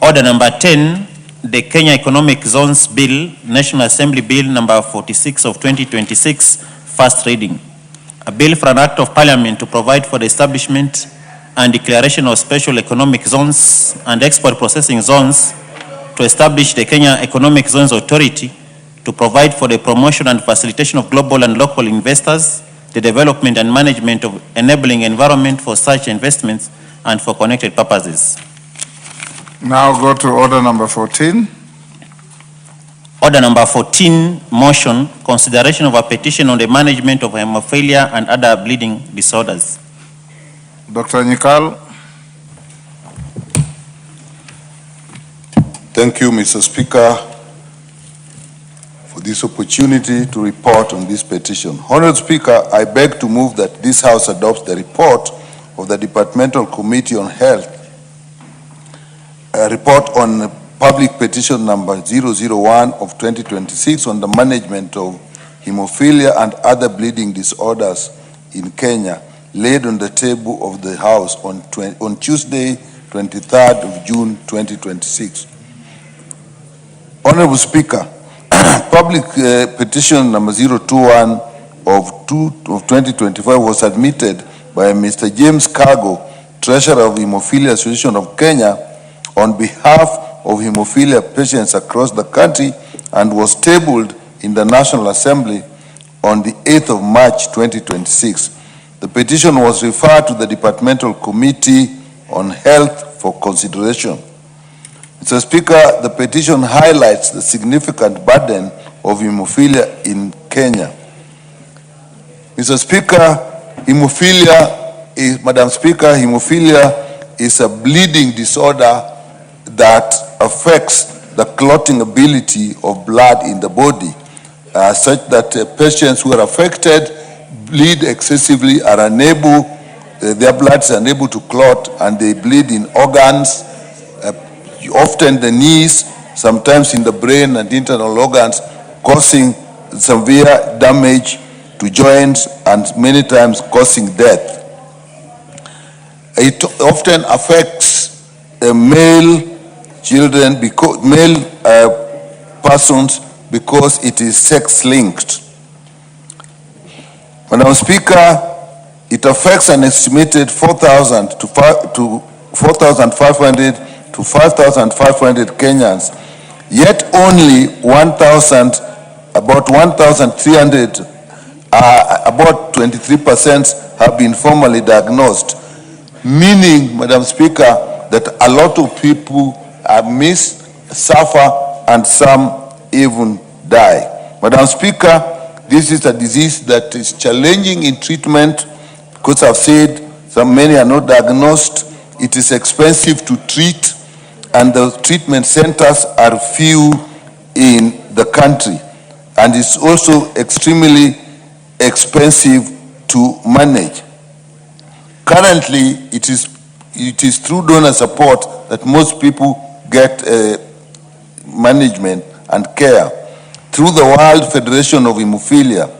Order number 10, the Kenya Economic Zones Bill, National Assembly Bill number 46 of 2026, first reading. A bill for an act of Parliament to provide for the establishment and declaration of special economic zones and export processing zones, to establish the Kenya Economic Zones Authority, to provide for the promotion and facilitation of global and local investors, the development and management of enabling environment for such investments, and for connected purposes. Now go to order number 14. Order number 14, motion, consideration of a petition on the management of hemophilia and other bleeding disorders. Dr. Nyikal. Thank you, Mr. Speaker, for this opportunity to report on this petition. Honored Speaker, I beg to move that this House adopts the report of the Departmental Committee on Health, a report on public petition number 001 of 2026 on the management of hemophilia and other bleeding disorders in Kenya, laid on the table of the House on Tuesday, 23rd of June, 2026. Honorable Speaker, public petition number 021 of 2025 was submitted by Mr. James Cargo, Treasurer of Hemophilia Association of Kenya, on behalf of hemophilia patients across the country and was tabled in the National Assembly on the 8th of March 2026. The petition was referred to the Departmental Committee on Health for consideration. Mr. Speaker, the petition highlights the significant burden of hemophilia in Kenya. Mr. Speaker, Madam Speaker, hemophilia is a bleeding disorder that affects the clotting ability of blood in the body, such that patients who are affected bleed excessively, are unable, their blood is unable to clot, and they bleed in organs, often the knees, sometimes in the brain and internal organs, causing severe damage to joints and many times causing death. It often affects male children, male persons, because it is sex-linked. Madam Speaker, it affects an estimated 4,000 to 4,500 to 5,500 Kenyans, yet only 1,000, about 1,300, about 23% have been formally diagnosed, meaning, Madam Speaker, that a lot of people are suffer, and some even die. Madam Speaker, this is a disease that is challenging in treatment because I've said many are not diagnosed. It is expensive to treat, and the treatment centers are few in the country, and it's also extremely expensive to manage. Currently, it is through donor support that most people get management and care through the World Federation of Hemophilia,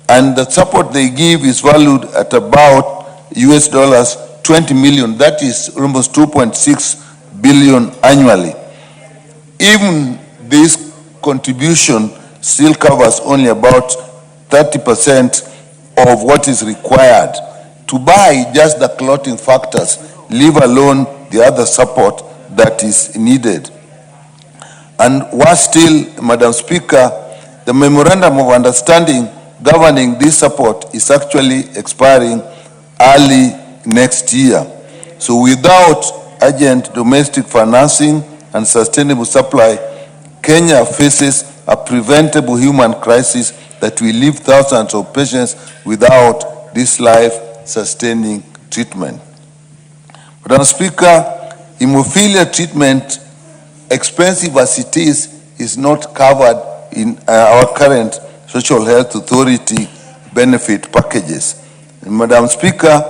and the support they give is valued at about US dollars 20 million. That is almost 2.6 billion annually. Even this contribution still covers only about 30% of what is required to buy just the clotting factors, leave alone the other support that is needed. And worse still, Madam Speaker, the memorandum of understanding governing this support is actually expiring early next year. So without urgent domestic financing and sustainable supply, Kenya faces a preventable human crisis that will leave thousands of patients without this life-sustaining treatment. Madam Speaker, hemophilia treatment, expensive as it is not covered in our current Social Health Authority benefit packages. And Madam Speaker,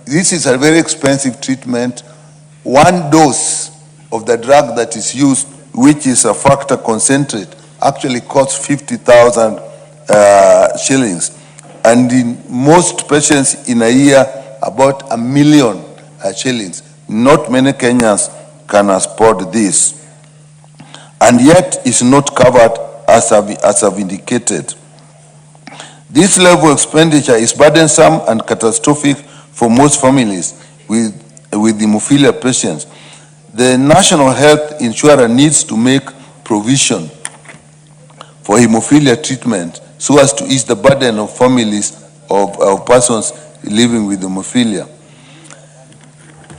this is a very expensive treatment. One dose of the drug that is used, which is a factor concentrate, actually costs 50,000 shillings. And in most patients in a year, about 1 million shillings. Not many Kenyans can afford this. And yet it's not covered as I've indicated. This level of expenditure is burdensome and catastrophic for most families with hemophilia patients. The National Health Insurer needs to make provision for hemophilia treatment so as to ease the burden of families of persons living with hemophilia.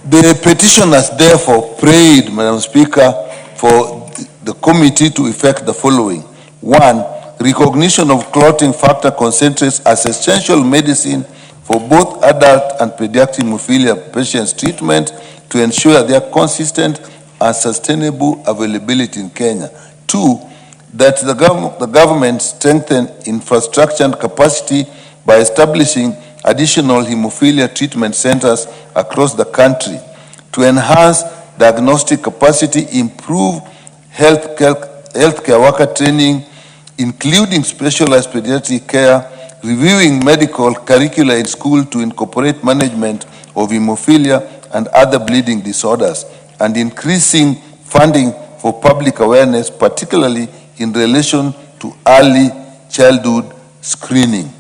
The petitioners therefore prayed, Madam Speaker, for the committee to effect the following. 1, recognition of clotting factor concentrates as essential medicine for both adult and pediatric hemophilia patients' treatment to ensure their consistent and sustainable availability in Kenya. 2, that the government strengthen infrastructure and capacity by establishing additional hemophilia treatment centers across the country to enhance diagnostic capacity, improve healthcare worker training, including specialized pediatric care, reviewing medical curricula in school to incorporate management of hemophilia and other bleeding disorders, and increasing funding for public awareness, particularly in relation to early childhood screening.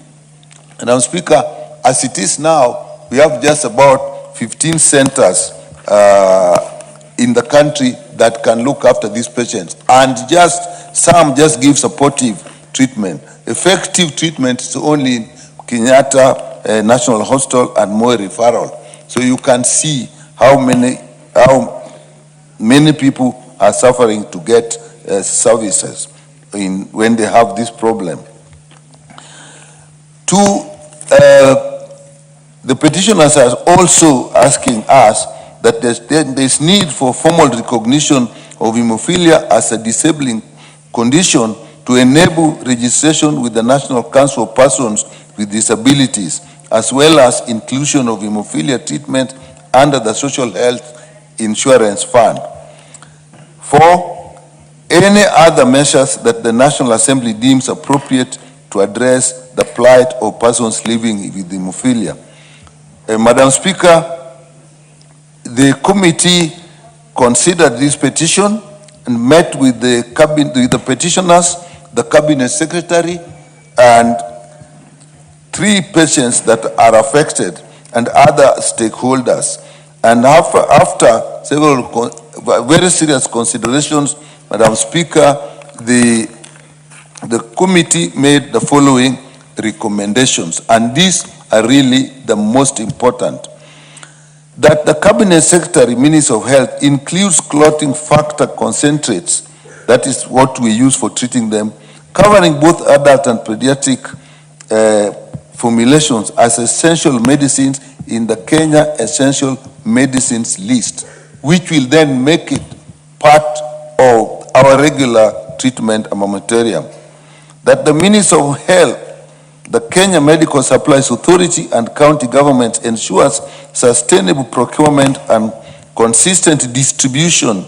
Madam Speaker, as it is now, we have just about 15 centers in the country that can look after these patients, and some just give supportive treatment. Effective treatment is only in Kenyatta National Hospital and Moi referral. So you can see how many people are suffering to get services when they have this problem. The petitioners are also asking us that there's need for formal recognition of hemophilia as a disabling condition to enable registration with the National Council of Persons with Disabilities, as well as inclusion of hemophilia treatment under the Social Health Insurance Fund. 4, any other measures that the National Assembly deems appropriate to address the plight of persons living with hemophilia. Madam Speaker, the committee considered this petition and met with the petitioners, the cabinet secretary, and 3 patients that are affected and other stakeholders. And after several very serious considerations, Madam Speaker, the committee made the following recommendations, and these are really the most important. That the Cabinet Secretary, Minister of Health, includes clotting factor concentrates, that is what we use for treating them, covering both adult and pediatric formulations as essential medicines in the Kenya Essential Medicines list, which will then make it part of our regular treatment armamentarium. That the Minister of Health, the Kenya Medical Supplies Authority, and county governments ensures sustainable procurement and consistent distribution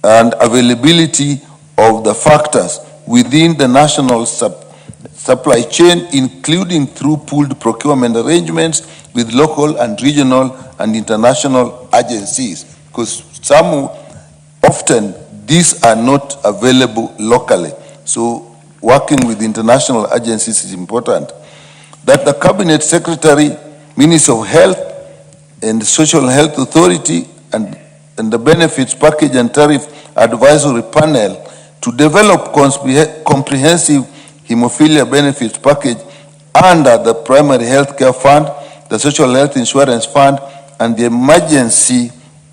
and availability of the factors within the national supply chain, including through pooled procurement arrangements with local and regional and international agencies, because often these are not available locally. So working with international agencies is important. That the Cabinet Secretary, Minister of Health, and the Social Health Authority, and the Benefits Package and Tariff Advisory Panel to develop comprehensive hemophilia benefits package under the Primary Health Care Fund, the Social Health Insurance Fund, and the Emergency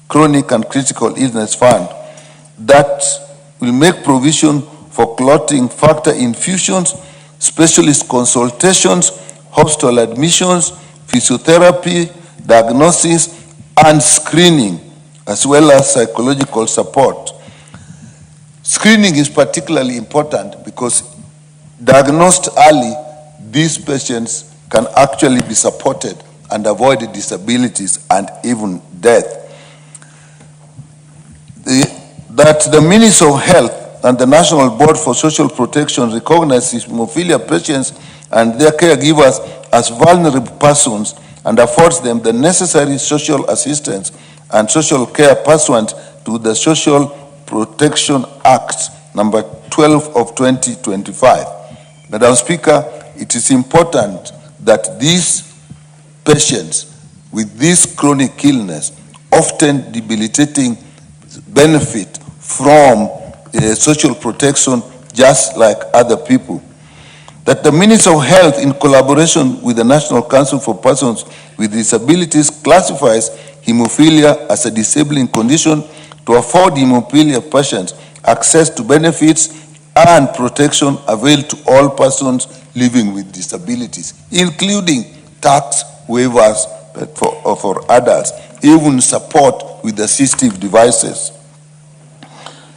Chronic and Critical Illness Fund that will make provision for clotting factor infusions, specialist consultations, hospital admissions, physiotherapy, diagnosis, and screening, as well as psychological support. Screening is particularly important because diagnosed early, these patients can actually be supported and avoid disabilities and even death. That the Minister of Health and the National Board for Social Protection recognizes hemophilia patients and their caregivers as vulnerable persons and affords them the necessary social assistance and social care pursuant to the Social Protection Act number 12 of 2025. Madam Speaker, it is important that these patients with this chronic illness, often debilitating, benefit from social protection just like other people. That the Minister of Health, in collaboration with the National Council for Persons with Disabilities, classifies hemophilia as a disabling condition to afford hemophilia patients access to benefits and protection available to all persons living with disabilities, including tax waivers for adults, even support with assistive devices.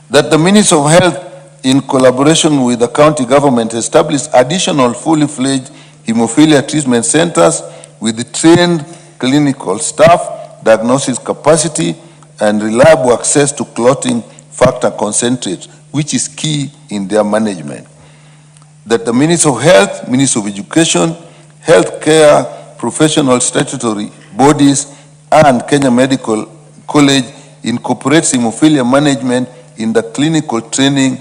That the Minister of Health, in collaboration with the county government, established additional fully fledged hemophilia treatment centers with trained clinical staff, diagnosis capacity, and reliable access to clotting factor concentrates, which is key in their management. That the Minister of Health, Minister of Education, Healthcare Professional Statutory Bodies, and Kenya Medical College incorporates hemophilia management in the clinical training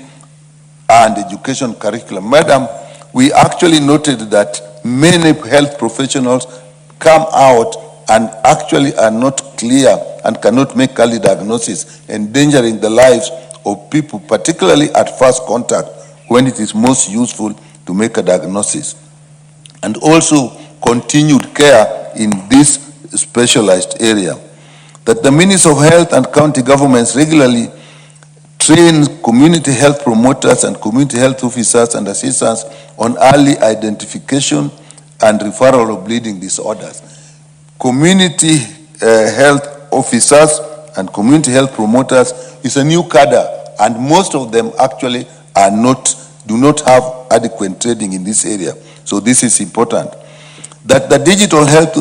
and education curriculum. Madam, we actually noted that many health professionals come out and actually are not clear and cannot make early diagnosis, endangering the lives of people, particularly at first contact, when it is most useful to make a diagnosis. And also continued care in this specialized area. That the Ministry of Health and county governments regularly train community health promoters and community health officers and assistants on early identification and referral of bleeding disorders. Community health officers and community health promoters is a new cadre, and most of them actually do not have adequate training in this area. So this is important. That the Digital Health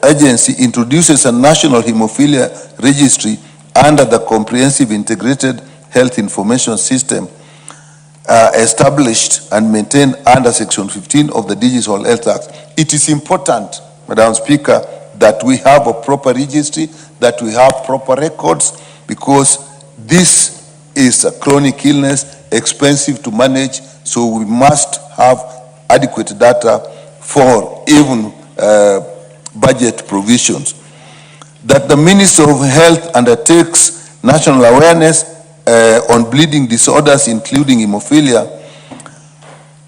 Agency introduces a national hemophilia registry under the Comprehensive Integrated Health Information System established and maintained under Section 15 of the Digital Health Act. It is important, Madam Speaker, that we have a proper registry, that we have proper records, because this is a chronic illness, expensive to manage, so we must have adequate data for even budget provisions. That the Ministry of Health undertakes national awareness on bleeding disorders, including hemophilia.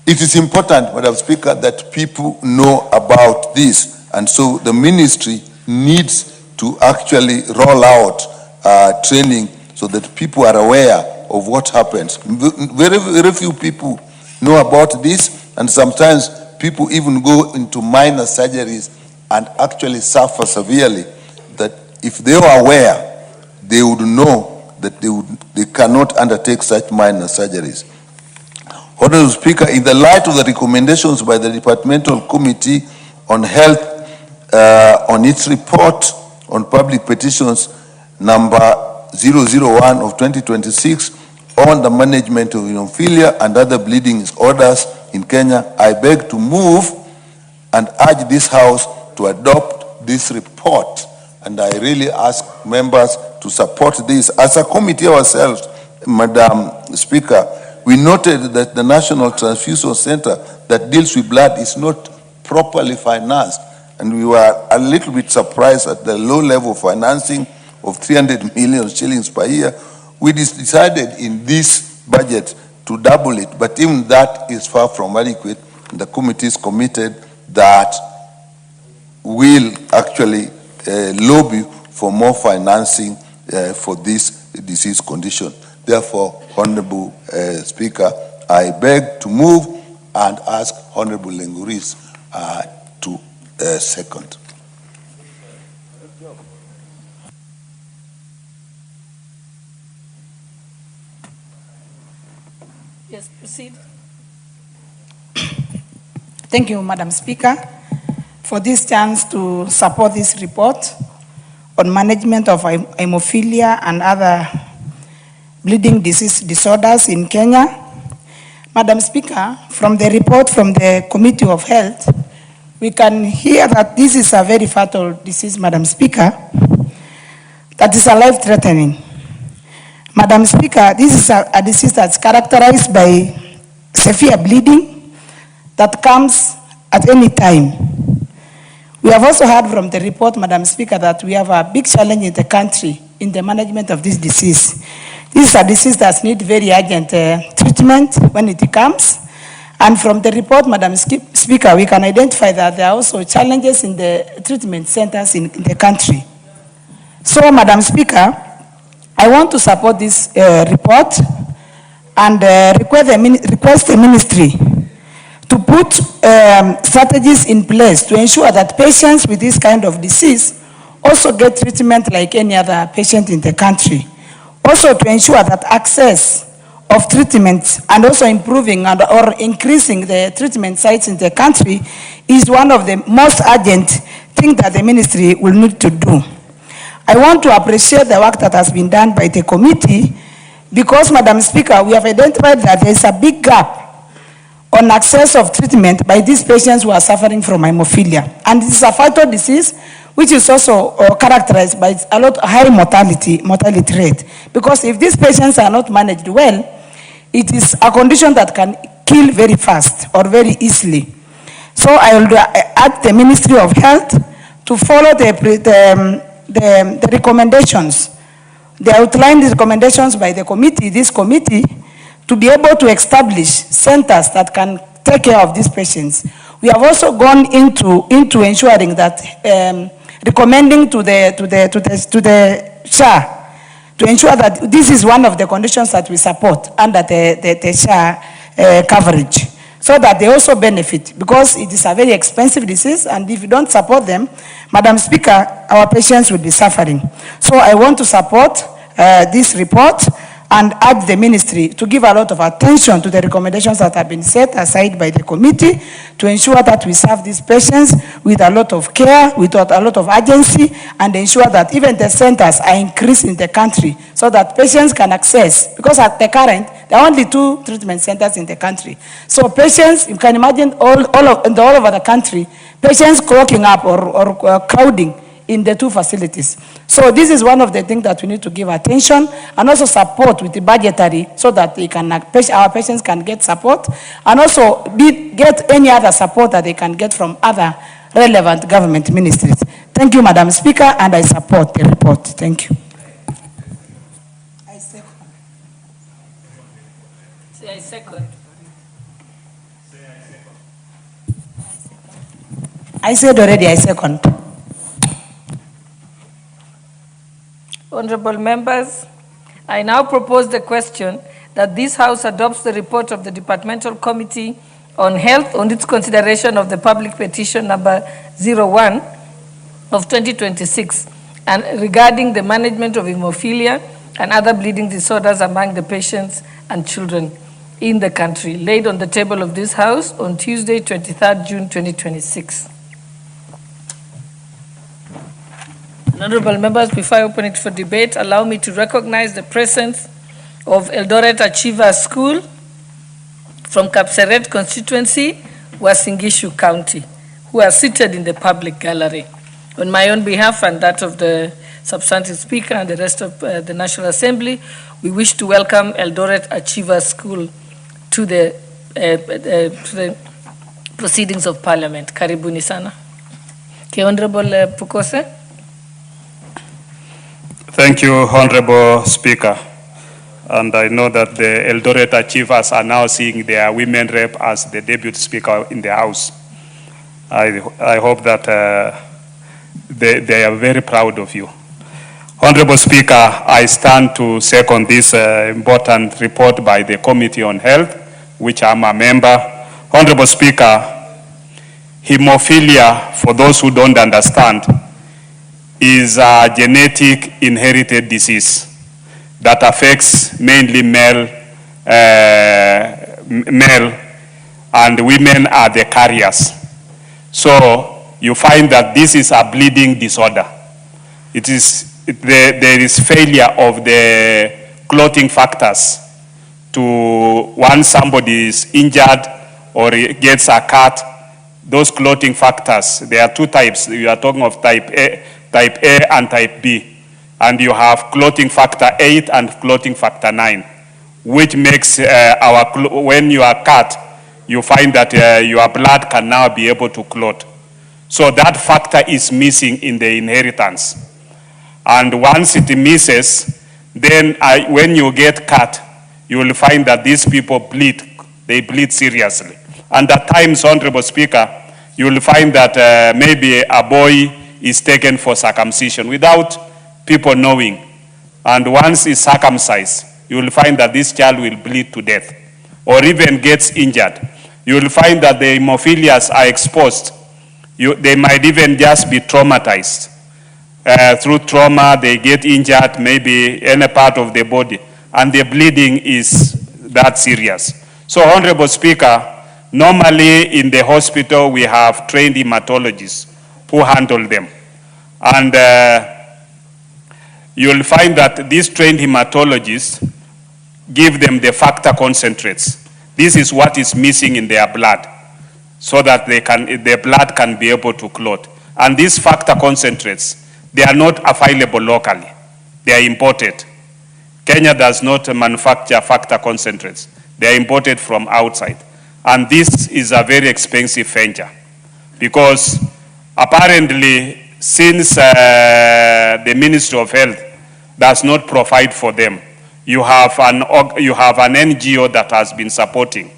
It is important, Madam Speaker, that people know about this, and so the ministry needs to actually roll out training so that people are aware of what happens. Very few people know about this, and sometimes people even go into minor surgeries and actually suffer severely. That if they were aware, they would know that they cannot undertake such minor surgeries. Honorable Speaker, in the light of the recommendations by the Departmental Committee on Health on its report on public petitions number 001 of 2026 on the management of hemophilia and other bleeding disorders in Kenya, I beg to move and urge this House to adopt this report. And I really ask members to support this. As a committee ourselves, Madam Speaker, we noted that the National Transfusion Center that deals with blood is not properly financed. And we were a little bit surprised at the low level of financing of 300 million shillings per year. We decided in this budget to double it, but even that is far from adequate. The committee is committed that will actually lobby for more financing for this disease condition. Therefore, Honorable Speaker, I beg to move and ask Honorable Lenguris to second. Yes, proceed. Thank you, Madam Speaker, for this chance to support this report on management of hemophilia and other bleeding disease disorders in Kenya. Madam Speaker, from the report from the Committee of Health, we can hear that this is a very fatal disease, Madam Speaker, that is a life-threatening. Madam Speaker, this is a disease that's characterized by severe bleeding that comes at any time. We have also heard from the report, Madam Speaker, that we have a big challenge in the country in the management of this disease. This is a disease that needs very urgent treatment when it comes. And from the report, Madam Speaker, we can identify that there are also challenges in the treatment centers in the country. So, Madam Speaker, I want to support this report and request the ministry to put strategies in place to ensure that patients with this kind of disease also get treatment like any other patient in the country. Also to ensure that access of treatment and also improving or increasing the treatment sites in the country is one of the most urgent things that the ministry will need to do. I want to appreciate the work that has been done by the committee because, Madam Speaker, we have identified that there is a big gap on access of treatment by these patients who are suffering from hemophilia. And this is a fatal disease which is also characterized by a lot of high mortality rate. Because if these patients are not managed well, it is a condition that can kill very fast or very easily. So I will urge the Ministry of Health to follow the recommendations. They outlined the recommendations by the committee, this committee, to be able to establish centers that can take care of these patients. We have also gone into ensuring that, recommending to the SHA, to ensure that this is one of the conditions that we support under the SHA coverage, so that they also benefit, because it is a very expensive disease, and if you don't support them, Madam Speaker, our patients will be suffering. So I want to support this report and urge the ministry to give a lot of attention to the recommendations that have been set aside by the committee to ensure that we serve these patients with a lot of care, with a lot of urgency, and ensure that even the centers are increased in the country so that patients can access, because at the current, there are only 2 treatment centers in the country. So patients, you can imagine all over the country, patients clogging up or crowding in the 2 facilities. So this is one of the things that we need to give attention and also support with the budgetary, so that they can, our patients can get support, and also get any other support that they can get from other relevant government ministries. Thank you, Madam Speaker, and I support the report. Thank you. I second. Say I second. I said already, I second. Honorable members, I now propose the question that this House adopts the report of the Departmental Committee on Health on its consideration of the public petition number 01 of 2026 and regarding the management of hemophilia and other bleeding disorders among the patients and children in the country, laid on the table of this House on Tuesday, 23rd June 2026. Honorable members, before I open it for debate, allow me to recognize the presence of Eldoret Achiever School from Kapseret constituency, Uasin Gishu County, who are seated in the public gallery. On my own behalf and that of the substantive speaker and the rest of the National Assembly, we wish to welcome Eldoret Achiever School to the proceedings of Parliament. Karibuni sana. Honorable Pukose. Thank you, Honorable Speaker. And I know that the Eldoret Achievers are now seeing their women rep as the Deputy Speaker in the House. I hope that they are very proud of you. Honorable Speaker, I stand to second this important report by the Committee on Health, which I'm a member. Honorable Speaker, hemophilia, for those who don't understand, is a genetic inherited disease that affects mainly male, and women are the carriers. So you find that this is a bleeding disorder. There is failure of the clotting factors to, once somebody is injured or gets a cut, those clotting factors, there are 2 types. You are talking of type A and type B. And you have clotting factor 8 and clotting factor 9, which makes when you are cut, you find that your blood can now be able to clot. So that factor is missing in the inheritance. And once it misses, then when you get cut, you will find that these people bleed. They bleed seriously. And at times, Honorable Speaker, you will find that maybe a boy is taken for circumcision without people knowing. And once he's circumcised, you will find that this child will bleed to death or even gets injured. You will find that the hemophilias are exposed. They might even just be traumatized. Through trauma, they get injured, maybe any part of the body, and the bleeding is that serious. So, Honorable Speaker, normally in the hospital, we have trained hematologists who handle them. And you'll find that these trained hematologists give them the factor concentrates. This is what is missing in their blood, so that their blood can be able to clot. And these factor concentrates, they are not available locally. They are imported. Kenya does not manufacture factor concentrates. They are imported from outside. And this is a very expensive venture, because apparently since the Ministry of Health does not provide for them, you have an NGO that has been supporting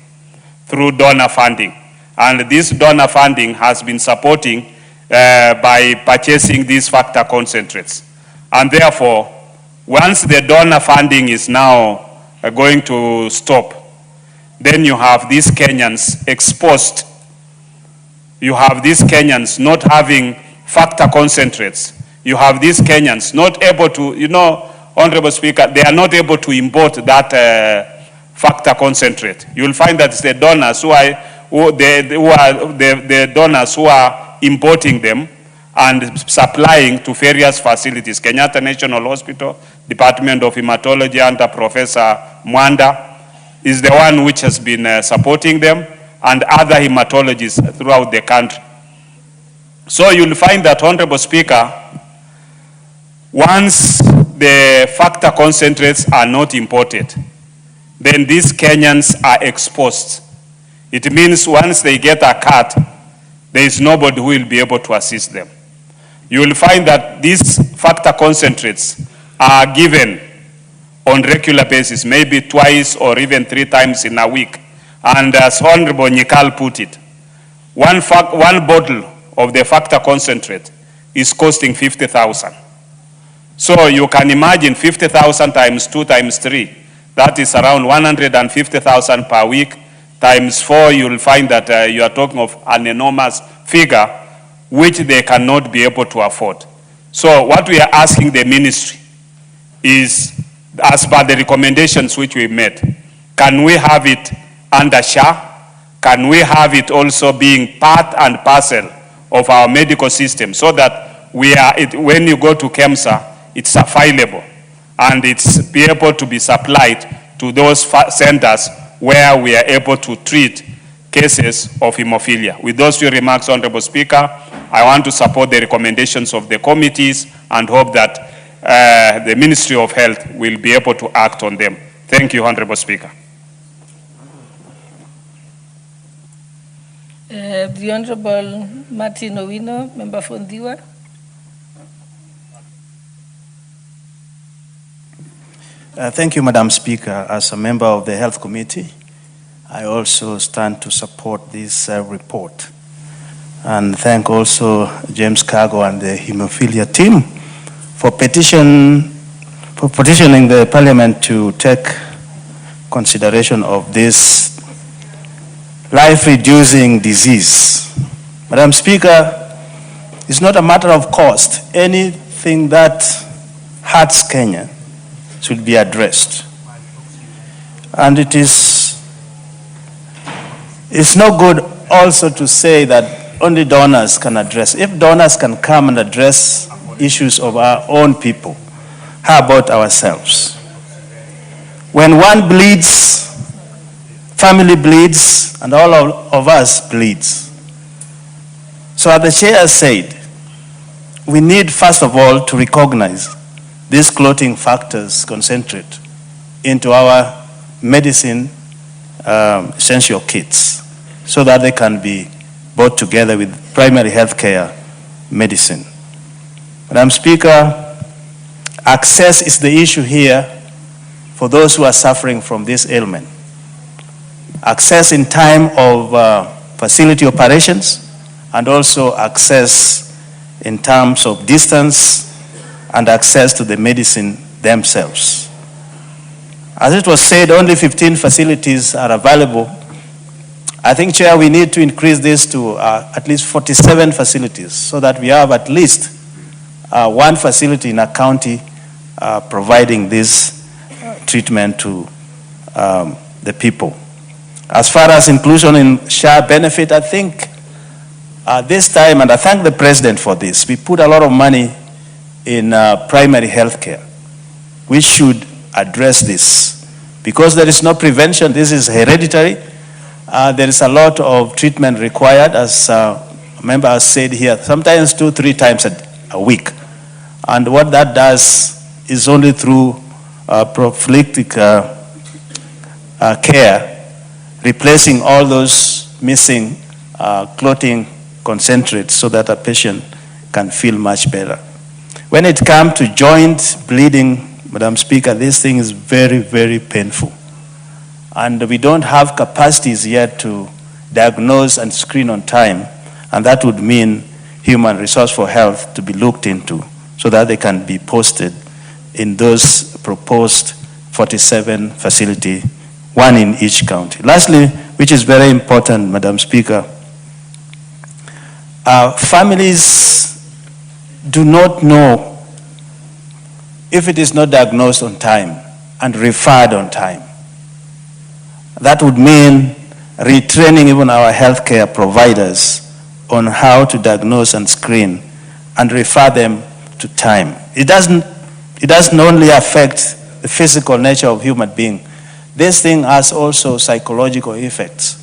through donor funding. And this donor funding has been supporting by purchasing these factor concentrates. And therefore, once the donor funding is now going to stop, then you have these Kenyans exposed. You have these Kenyans not having factor concentrates. You have these Kenyans not able to, you know, Honorable Speaker, they are not able to import that factor concentrate. You will find that it's the donors the donors who are importing them and supplying to various facilities. Kenyatta National Hospital, Department of Hematology under Professor Mwanda is the one which has been supporting them, and other hematologists throughout the country. So you'll find that, Honorable Speaker, once the factor concentrates are not imported, then these Kenyans are exposed. It means once they get a cut, there is nobody who will be able to assist them. You will find that these factor concentrates are given on regular basis, maybe twice or even 3 times in a week. And as Honorable Nyikal put it, one bottle of the factor concentrate is costing 50,000. So you can imagine 50,000 times 2 times 3, that is around 150,000 per week. Times 4, you'll find that you are talking of an enormous figure which they cannot be able to afford. So what we are asking the ministry is, as per the recommendations which we made, can we have it under SHA? Can we have it also being part and parcel of our medical system, so that when you go to KEMSA, it's available and it's be able to be supplied to those centers where we are able to treat cases of hemophilia. With those few remarks, Honorable Speaker, I want to support the recommendations of the committees and hope that the Ministry of Health will be able to act on them. Thank you, Honorable Speaker. The Honorable Martin Owino, Member for Ndiwa. Thank you, Madam Speaker. As a member of the Health Committee, I also stand to support this report. And thank also James Cargo and the hemophilia team for petitioning the Parliament to take consideration of this life-reducing disease. Madam Speaker, it's not a matter of cost. Anything that hurts Kenya should be addressed. And it's no good also to say that only donors can address. If donors can come and address issues of our own people, how about ourselves? When one bleeds, family bleeds, and all of us bleeds. So as the chair said, we need first of all to recognize these clotting factors concentrate into our medicine essential kits so that they can be brought together with primary health care medicine. Madam Speaker, access is the issue here for those who are suffering from this ailment. Access in time of facility operations, and also access in terms of distance and access to the medicine themselves. As it was said, only 15 facilities are available. I think, Chair, we need to increase this to at least 47 facilities so that we have at least one facility in a county providing this treatment to the people. As far as inclusion in SHA benefit, I think this time, and I thank the President for this, we put a lot of money in primary health care. We should address this because there is no prevention. This is hereditary. There is a lot of treatment required, as a member has said here, sometimes 2-3 times a week. And what that does is only through prophylactic care, replacing all those missing clotting concentrates so that a patient can feel much better. When it comes to joint bleeding, Madam Speaker, this thing is very, very painful. And we don't have capacities yet to diagnose and screen on time, and that would mean human resource for health to be looked into so that they can be posted in those proposed 47 facilities, one in each county. Lastly, which is very important, Madam Speaker, families do not know if it is not diagnosed on time and referred on time. That would mean retraining even our healthcare providers on how to diagnose and screen and refer them to time. It doesn't only affect the physical nature of human being. This thing has also psychological effects.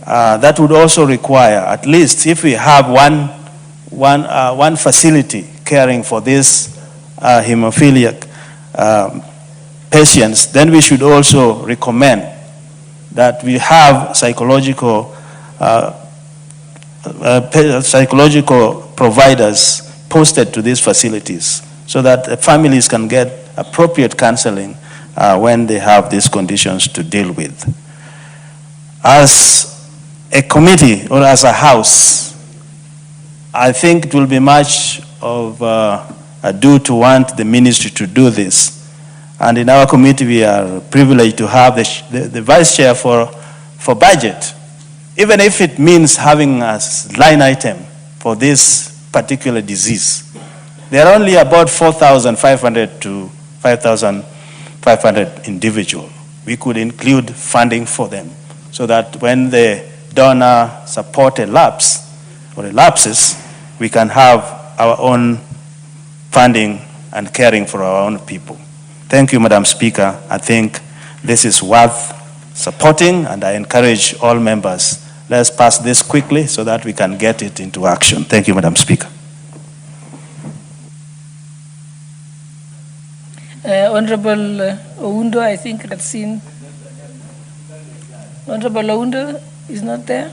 That would also require, at least if we have one facility caring for these hemophiliac patients, then we should also recommend that we have psychological providers posted to these facilities so that the families can get appropriate counseling when they have these conditions to deal with. As a committee or as a house, I think it will be much of a do to want the ministry to do this. And in our committee, we are privileged to have the vice chair for budget, even if it means having a line item for this particular disease. There are only about 4,500 to 5,500 individuals. We could include funding for them so that when the donor support elapses, we can have our own funding and caring for our own people. Thank you, Madam Speaker. I think this is worth supporting, and I encourage all members, let's pass this quickly so that we can get it into action. Thank you, Madam Speaker. Honorable Oundo, I think I've seen. Honorable Oundo is not there.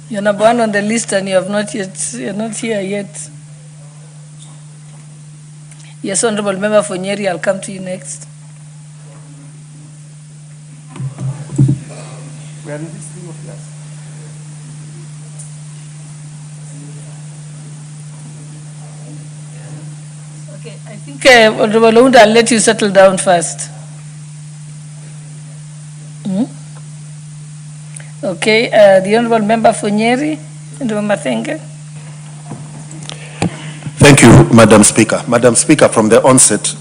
You're number one on the list and you're not here yet. Yes, Honorable Member for Nyeri, I'll come to you next. Okay, I think Honorable Oundo, I'll let you settle down first. Okay, the Honorable Member for Nyeri, Honorable Mathenge. Thank you, Madam Speaker. Madam Speaker, from the onset,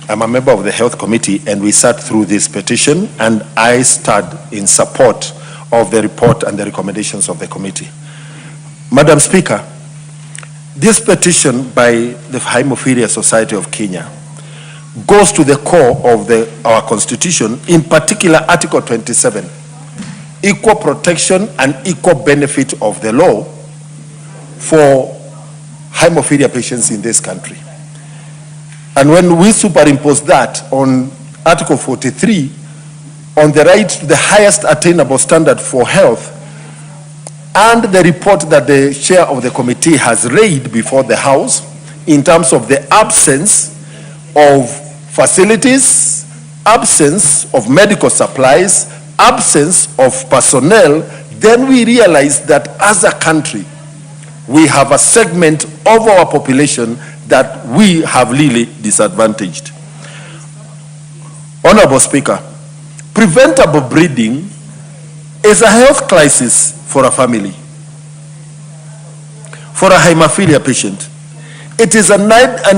I'm a member of the Health Committee, and we sat through this petition, and I stood in support of the report and the recommendations of the committee. Madam Speaker, this petition by the Hemophilia Society of Kenya goes to the core of our constitution, in particular Article 27, equal protection and equal benefit of the law for hemophilia patients in this country. And when we superimpose that on Article 43, on the right to the highest attainable standard for health, and the report that the chair of the committee has laid before the House in terms of the absence of facilities, absence of medical supplies, absence of personnel, then we realize that as a country, we have a segment of our population that we have really disadvantaged. Honorable Speaker, preventable bleeding is a health crisis for a family, for a hemophilia patient. It is an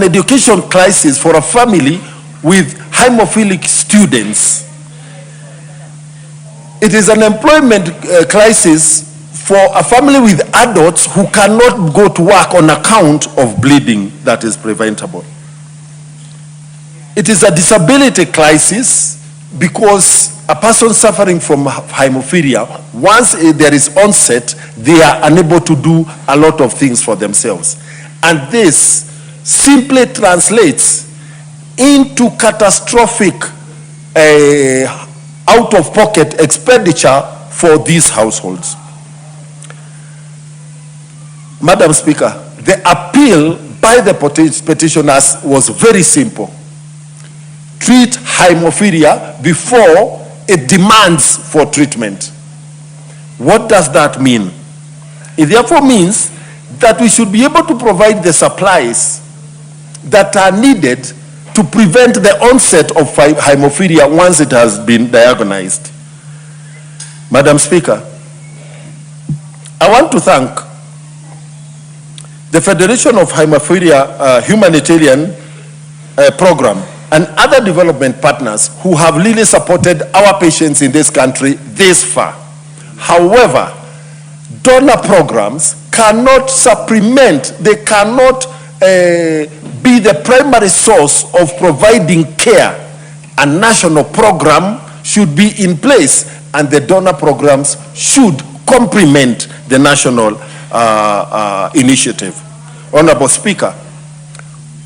education crisis for a family with hemophilic students. It is an employment crisis for a family with adults who cannot go to work on account of bleeding that is preventable. It is a disability crisis because a person suffering from hemophilia, once there is onset, they are unable to do a lot of things for themselves. And this simply translates into catastrophic out-of-pocket expenditure for these households. Madam Speaker, the appeal by the petitioners was very simple. Treat hemophilia before it demands for treatment. What does that mean? It therefore means that we should be able to provide the supplies that are needed to prevent the onset of hemophilia once it has been diagnosed. Madam Speaker, I want to thank the Federation of Hemophilia Humanitarian Program and other development partners who have really supported our patients in this country this far. However, donor programs cannot supplement, they cannot be the primary source of providing care. A national program should be in place, and the donor programs should complement the national initiative. Honorable Speaker,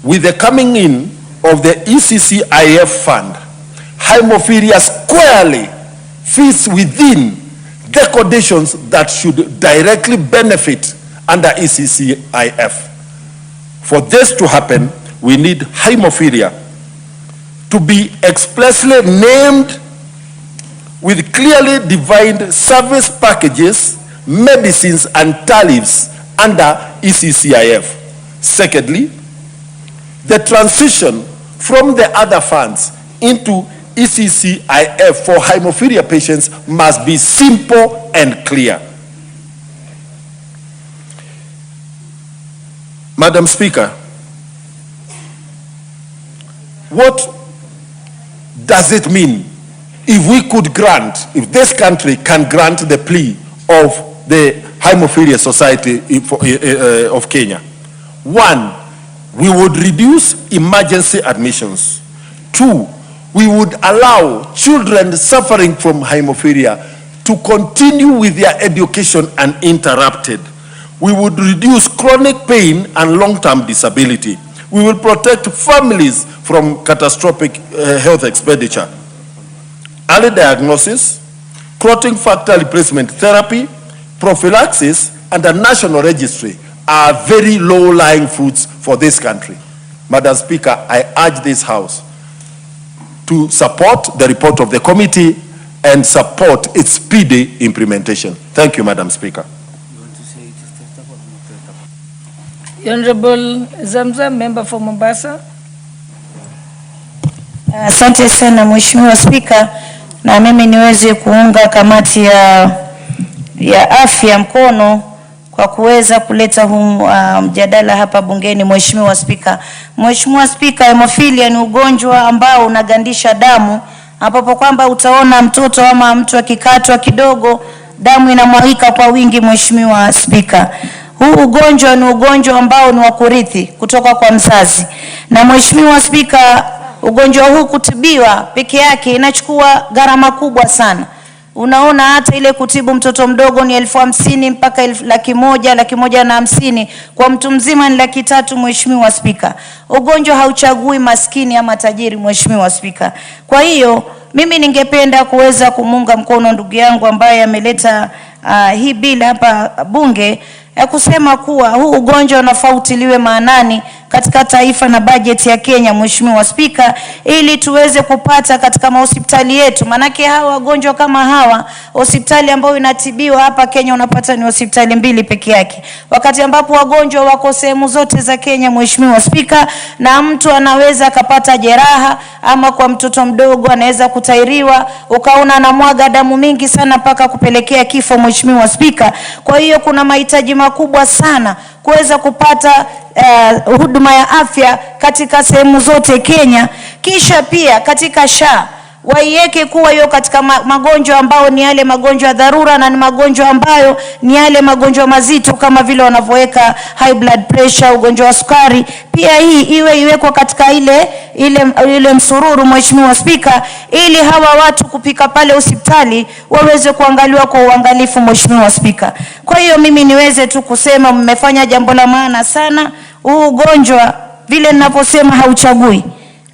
with the coming in of the ECCIF fund, hemophilia squarely fits within the conditions that should directly benefit under ECCIF. For this to happen, we need hemophilia to be expressly named with clearly defined service packages, medicines, and tariffs under ECCIF. Secondly, the transition from the other funds into ECCIF for hemophilia patients must be simple and clear. Madam Speaker, what does it mean if we could grant, if this country can grant the plea of the Hemophilia Society of Kenya? One, we would reduce emergency admissions. Two, we would allow children suffering from hemophilia to continue with their education uninterrupted. We would reduce chronic pain and long-term disability. We will protect families from catastrophic health expenditure. Early diagnosis, clotting factor replacement therapy, prophylaxis, and a national registry are very low-lying fruits for this country. Madam Speaker, I urge this House to support the report of the committee and support its speedy implementation. Thank you, Madam Speaker. Honorable Zamza, member for Mombasa. Asante sana Mheshimiwa Spika, na mimi niweze kuunga kamati ya afya mkono kwa kuweza kuleta mjadala hapa bungeni. Mheshimiwa Spika, Mheshimiwa Spika, hemophilia ni ugonjwa ambao unagandisha damu, ambapo kwamba utaona mtoto ama mtu akikatwa kidogo damu inamwagika kwa wingi. Mheshimiwa Spika, huu ugonjwa ni ugonjwa ambao ni wa kurithi kutoka kwa mzazi, na Mheshimiwa Spika, ugonjwa huu kutibiwa peke yake inachukua gharama kubwa sana. Unaona hata ile kutibu mtoto mdogo ni 50,000 mpaka 100,000, 150,000, kwa mtu mzima ni 300,000. Mheshimiwa Spika, ugonjwa hauchagui maskini ama tajiri. Mheshimiwa Spika, kwa hiyo mimi ningependa kuweza kumunga mkono ndugu yangu ambaye ameleta hii bila hapa bunge, ya kusema kuwa huu ugonjwa unafaa utiliwe maanani katika taifa na bajeti ya Kenya. Mheshimiwa Spika, ili tuweze kupata katika mahospitali yetu, manake hawa wagonjwa kama hawa, hospitali ambayo inatibiwa hapa Kenya unapata ni hospitali 2 peke yake, wakati ambapo wagonjwa wako sehemu zote za Kenya. Mheshimiwa Spika, na mtu anaweza akapata jeraha, ama kwa mtoto mdogo anaweza kutairiwa ukaona anamwaga damu mingi sana mpaka kupelekea kifo. Mheshimiwa Spika, kwa hiyo kuna mahitaji makubwa sana kuweza kupata huduma ya afya katika sehemu zote Kenya. Kisha pia katika SHA waiweke kuwa hiyo katika magonjwa ambao ni yale magonjwa ya dharura, na ni magonjwa ambayo ni yale magonjwa mazito kama vile wanavyoweka high blood pressure, ugonjwa wa sukari, pia hii iwekwa katika ile msururu. Mheshimiwa Spika, ili hawa watu kupika pale hospitali waweze kuangaliwa kwa uangalifu. Mheshimiwa Spika, kwa hiyo mimi niweze tu kusema mmefanya jambo la maana sana. Huu ugonjwa vile ninaposema hauchagui,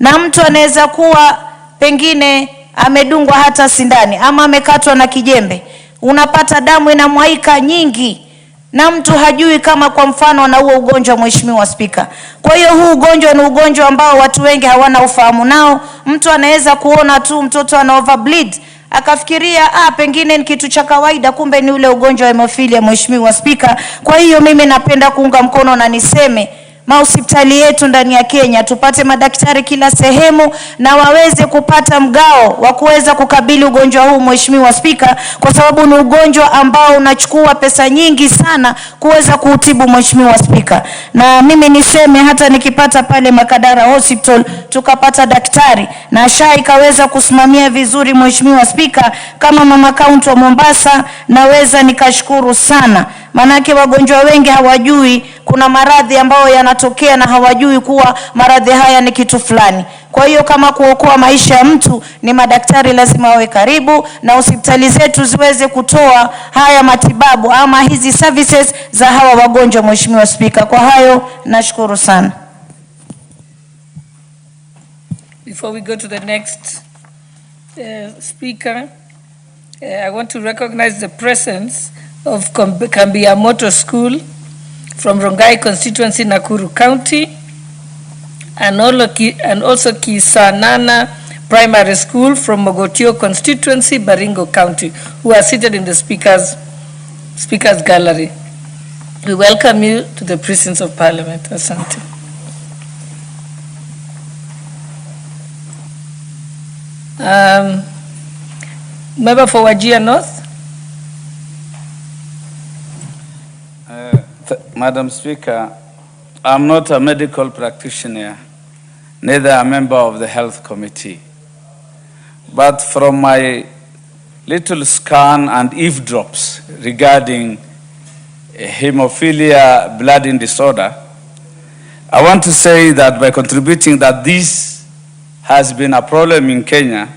na mtu anaweza kuwa pengine amedungwa hata sindani ama amekatwa na kijembe, unapata damu inamwaika nyingi na mtu hajui kama kwa mfano ana huo ugonjwa, Mheshimiwa Spika. Kwa hiyo huu ugonjwa ni ugonjwa ambao watu wengi hawana ufahamu nao. Mtu anaweza kuona tu mtoto ana overbleed akafikiria pengine ni kitu cha kawaida, kumbe ni ule ugonjwa wa hemophilia, Mheshimiwa Spika. Kwa hiyo mimi napenda kuunga mkono na niseme mahospitali yetu ndani ya Kenya tupate madaktari kila sehemu na waweze kupata mgao wa kuweza kukabili ugonjwa huu, Mheshimiwa Spika, kwa sababu ni ugonjwa ambao unachukua pesa nyingi sana kuweza kuutibu, Mheshimiwa Spika. Na mimi niseme hata nikipata pale Makadara Hospital tukapata daktari na SHA ikaweza kusimamia vizuri, Mheshimiwa Spika, kama mama kaunti wa Mombasa, naweza nikashukuru sana. Manake wagonjwa wengi hawajui kuna maradhi ambayo yanatokea na hawajui kuwa maradhi haya ni kitu fulani. Kwa hiyo kama kuokoa maisha ya mtu ni madaktari lazima wawe karibu na hospitali zetu ziweze kutoa haya matibabu ama hizi services za hawa wagonjwa, Mheshimiwa Spika. Kwa hayo nashukuru sana. Before we go to the next speaker, I want to recognize the presence of Kambiamoto School from Rongai constituency, Nakuru County, and also Kisanana Primary School from Mogotio constituency, Baringo County, who are seated in the speakers gallery. We welcome you to the precincts of Parliament. Asante. Member for Wajir North. Madam Speaker, I'm not a medical practitioner, neither a member of the Health Committee. But from my little scan and eavesdrops regarding hemophilia blood disorder, I want to say that by contributing that this has been a problem in Kenya,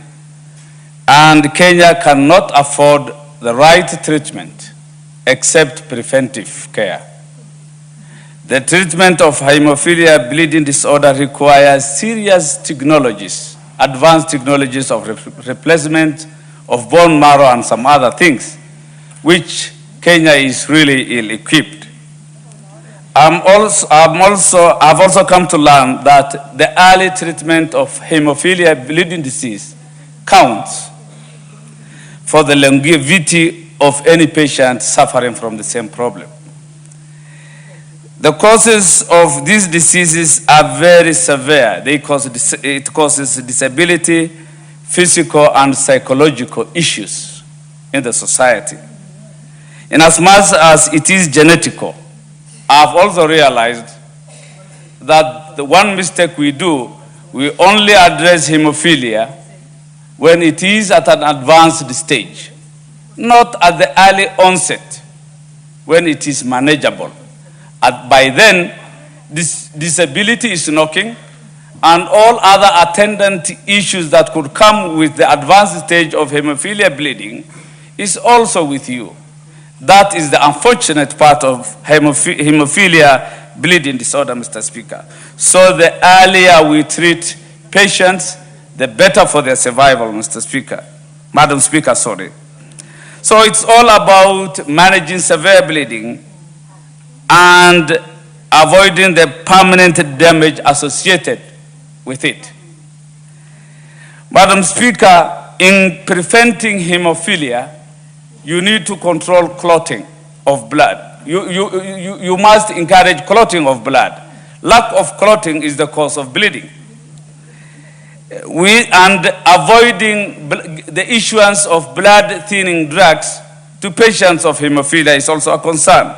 and Kenya cannot afford the right treatment except preventive care. The treatment of hemophilia bleeding disorder requires serious technologies, advanced technologies of replacement of bone marrow and some other things, which Kenya is really ill-equipped. I've also come to learn that the early treatment of hemophilia bleeding disease counts for the longevity of any patient suffering from the same problem. The causes of these diseases are very severe. It causes disability, physical and psychological issues in the society. In as much as it is genetical, I've also realized that the one mistake we do, we only address hemophilia when it is at an advanced stage, not at the early onset when it is manageable. By then, this disability is knocking, and all other attendant issues that could come with the advanced stage of hemophilia bleeding is also with you. That is the unfortunate part of hemophilia bleeding disorder, Mr. Speaker. So the earlier we treat patients, the better for their survival, Mr. Speaker. Madam Speaker, sorry. So it's all about managing severe bleeding and avoiding the permanent damage associated with it. Madam Speaker, in preventing hemophilia, you need to control clotting of blood. You must encourage clotting of blood. Lack of clotting is the cause of bleeding. And avoiding the issuance of blood-thinning drugs to patients of hemophilia is also a concern.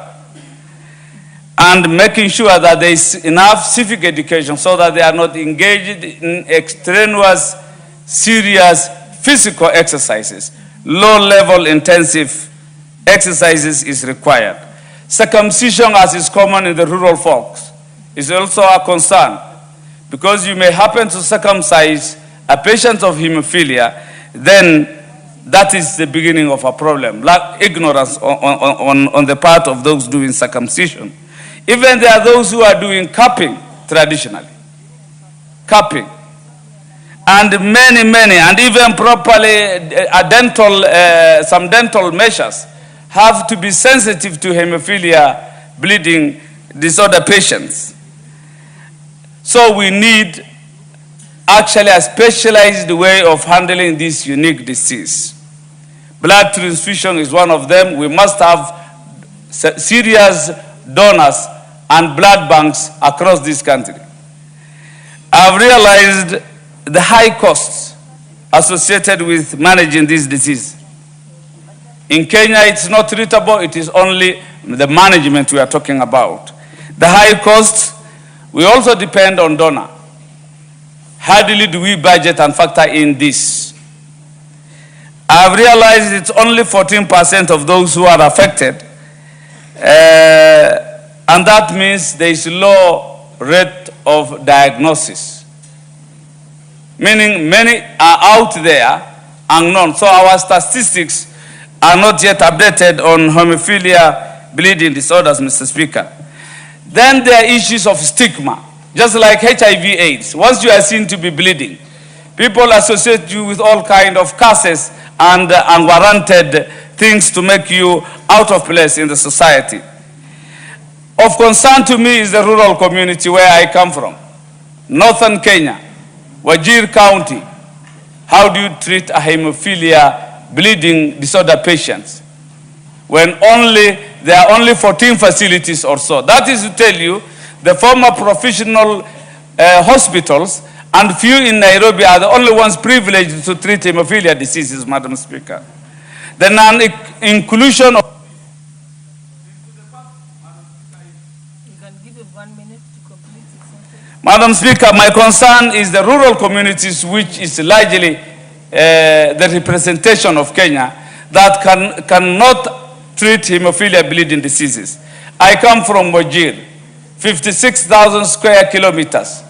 And making sure that there is enough civic education so that they are not engaged in extraneous, serious physical exercises. Low-level intensive exercises is required. Circumcision, as is common in the rural folks, is also a concern, because you may happen to circumcise a patient of hemophilia, then that is the beginning of a problem, like ignorance on the part of those doing circumcision. Even there are those who are doing cupping traditionally. Cupping. And many, and even properly some dental measures have to be sensitive to hemophilia bleeding disorder patients. So we need actually a specialized way of handling this unique disease. Blood transfusion is one of them. We must have serious donors and blood banks across this country. I've realized the high costs associated with managing this disease. In Kenya, it's not treatable, it is only the management we are talking about. The high costs, we also depend on donor. Hardly do we budget and factor in this. I've realized it's only 14% of those who are affected, and that means there is low rate of diagnosis. Meaning many are out there unknown. So our statistics are not yet updated on hemophilia bleeding disorders, Mr. Speaker. Then there are issues of stigma, just like HIV/AIDS. Once you are seen to be bleeding, people associate you with all kinds of curses and unwarranted things to make you out of place in the society. Of concern to me is the rural community where I come from, northern Kenya, Wajir County. How do you treat a hemophilia bleeding disorder patients when there are only 14 facilities or so? That is to tell you the former professional hospitals and few in Nairobi are the only ones privileged to treat hemophilia diseases, Madam Speaker. The non-inclusion of... Madam Speaker, my concern is the rural communities, which is largely the representation of Kenya, that cannot treat hemophilia bleeding diseases. I come from Wajir, 56,000 square kilometers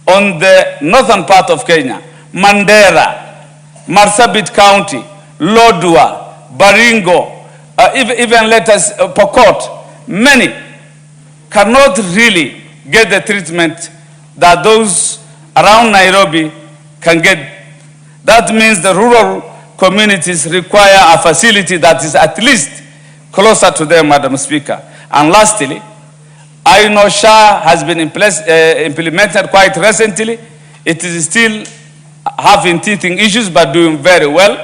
on the northern part of Kenya, Mandera, Marsabit County, Lodwar, Baringo, even let us Pokot. Many cannot really get the treatment that those around Nairobi can get. That means the rural communities require a facility that is at least closer to them, Madam Speaker. And lastly, I know SHA has been implemented quite recently. It is still having teething issues, but doing very well.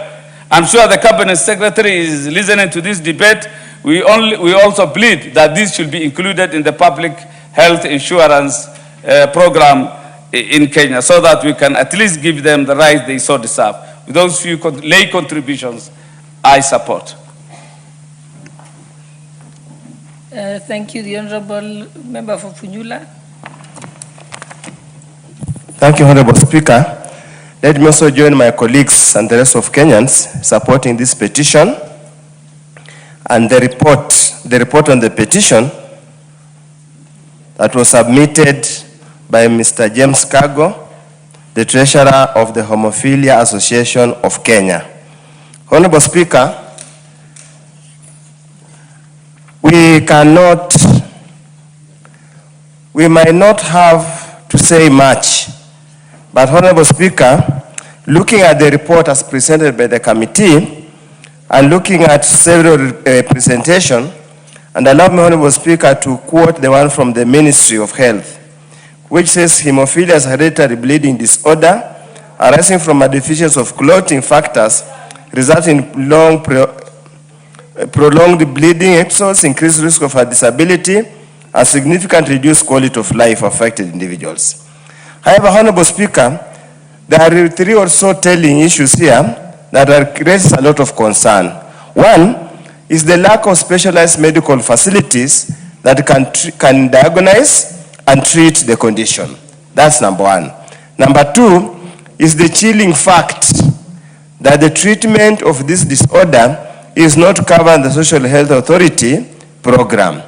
I'm sure the Cabinet Secretary is listening to this debate. We also plead that this should be included in the public health insurance program in Kenya, so that we can at least give them the rights they so deserve. With those few lay contributions, I support. Thank you. The Honorable Member for Funyula. Thank you, Honorable Speaker. Let me also join my colleagues and the rest of Kenyans supporting this petition and the report on the petition that was submitted by Mr. James Kago, the Treasurer of the Hemophilia Association of Kenya. Honorable Speaker, we might not have to say much, but Honorable Speaker, looking at the report as presented by the committee and looking at several presentations, and allow me, Honorable Speaker, to quote the one from the Ministry of Health, which says hemophilia is a hereditary bleeding disorder arising from a deficiency of clotting factors resulting in prolonged bleeding episodes, increased risk of a disability, and significant reduced quality of life for affected individuals. However, Honorable Speaker, there are three or so telling issues here that raises a lot of concern. One is the lack of specialized medical facilities that can diagnose and treat the condition. That's number one. Number two is the chilling fact that the treatment of this disorder is not covered in the Social Health Authority program.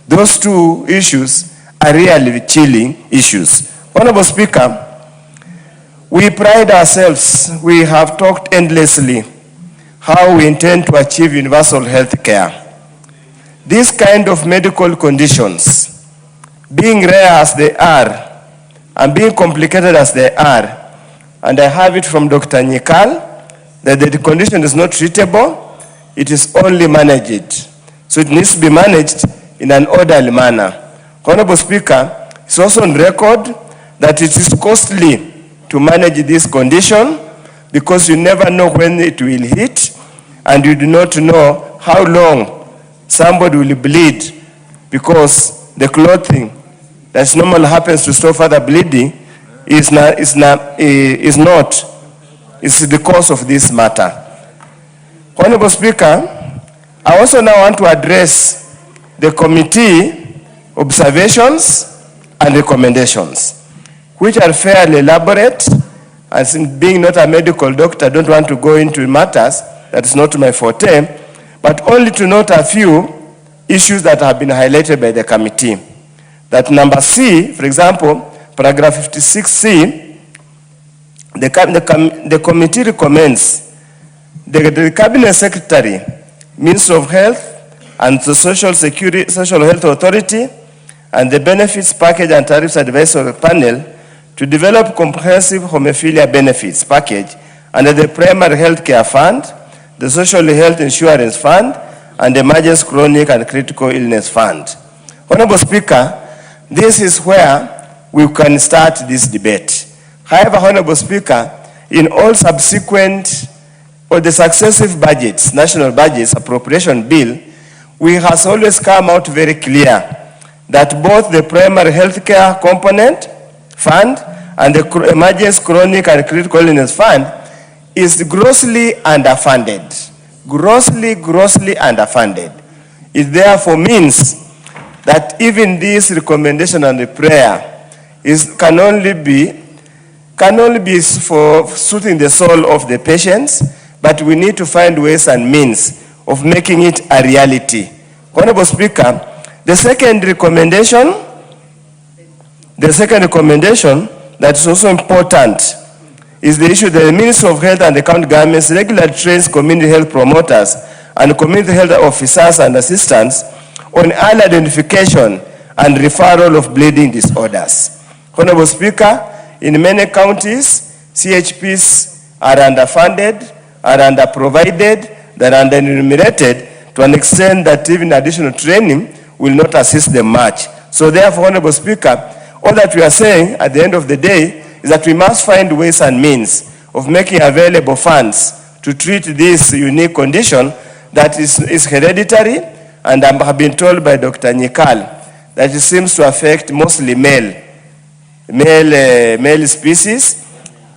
Those two issues are really chilling issues. Honorable Speaker, we pride ourselves, we have talked endlessly how we intend to achieve universal health care. These kind of medical conditions, being rare as they are and being complicated as they are, and I have it from Dr. Nyikal that the condition is not treatable, it is only managed So it needs to be managed in an orderly manner. Honorable Speaker, it's also on record that it is costly to manage this condition because you never know when it will hit and you do not know how long somebody will bleed because the clothing that normally happens to stop further bleeding is the cause of this matter. Honorable Speaker, I also now want to address the committee observations and recommendations, which are fairly elaborate. As in being not a medical doctor, I don't want to go into matters that is not my forte, but only to note a few issues that have been highlighted by the committee. That number C, for example, paragraph 56C, the committee recommends the Cabinet Secretary, Minister of Health, and the Social Health Authority, and the Benefits Package and Tariffs Advisory Panel to develop comprehensive hemophilia benefits package under the Primary Health Care Fund, the Social Health Insurance Fund, and the Emergency Chronic and Critical Illness Fund. Honorable Speaker, this is where we can start this debate. However, Honorable Speaker, in all subsequent or the successive budgets, national budgets, appropriation bill, we has always come out very clear that both the primary health care component fund and the emergency chronic and critical illness fund is grossly underfunded. Grossly underfunded. It therefore means that even this recommendation and the prayer can only be for soothing the soul of the patients, but we need to find ways and means of making it a reality. Honorable Speaker, the second recommendation that is also important is the issue that the Ministry of Health and the county governments regularly trains community health promoters and community health officers and assistants on early identification and referral of bleeding disorders. Honorable Speaker, in many counties, CHPs are underfunded, are underprovided, they are underenumerated to an extent that even additional training will not assist them much. So therefore, Honorable Speaker, all that we are saying at the end of the day is that we must find ways and means of making available funds to treat this unique condition that is hereditary, and I have been told by Dr. Nyikal that it seems to affect mostly male species,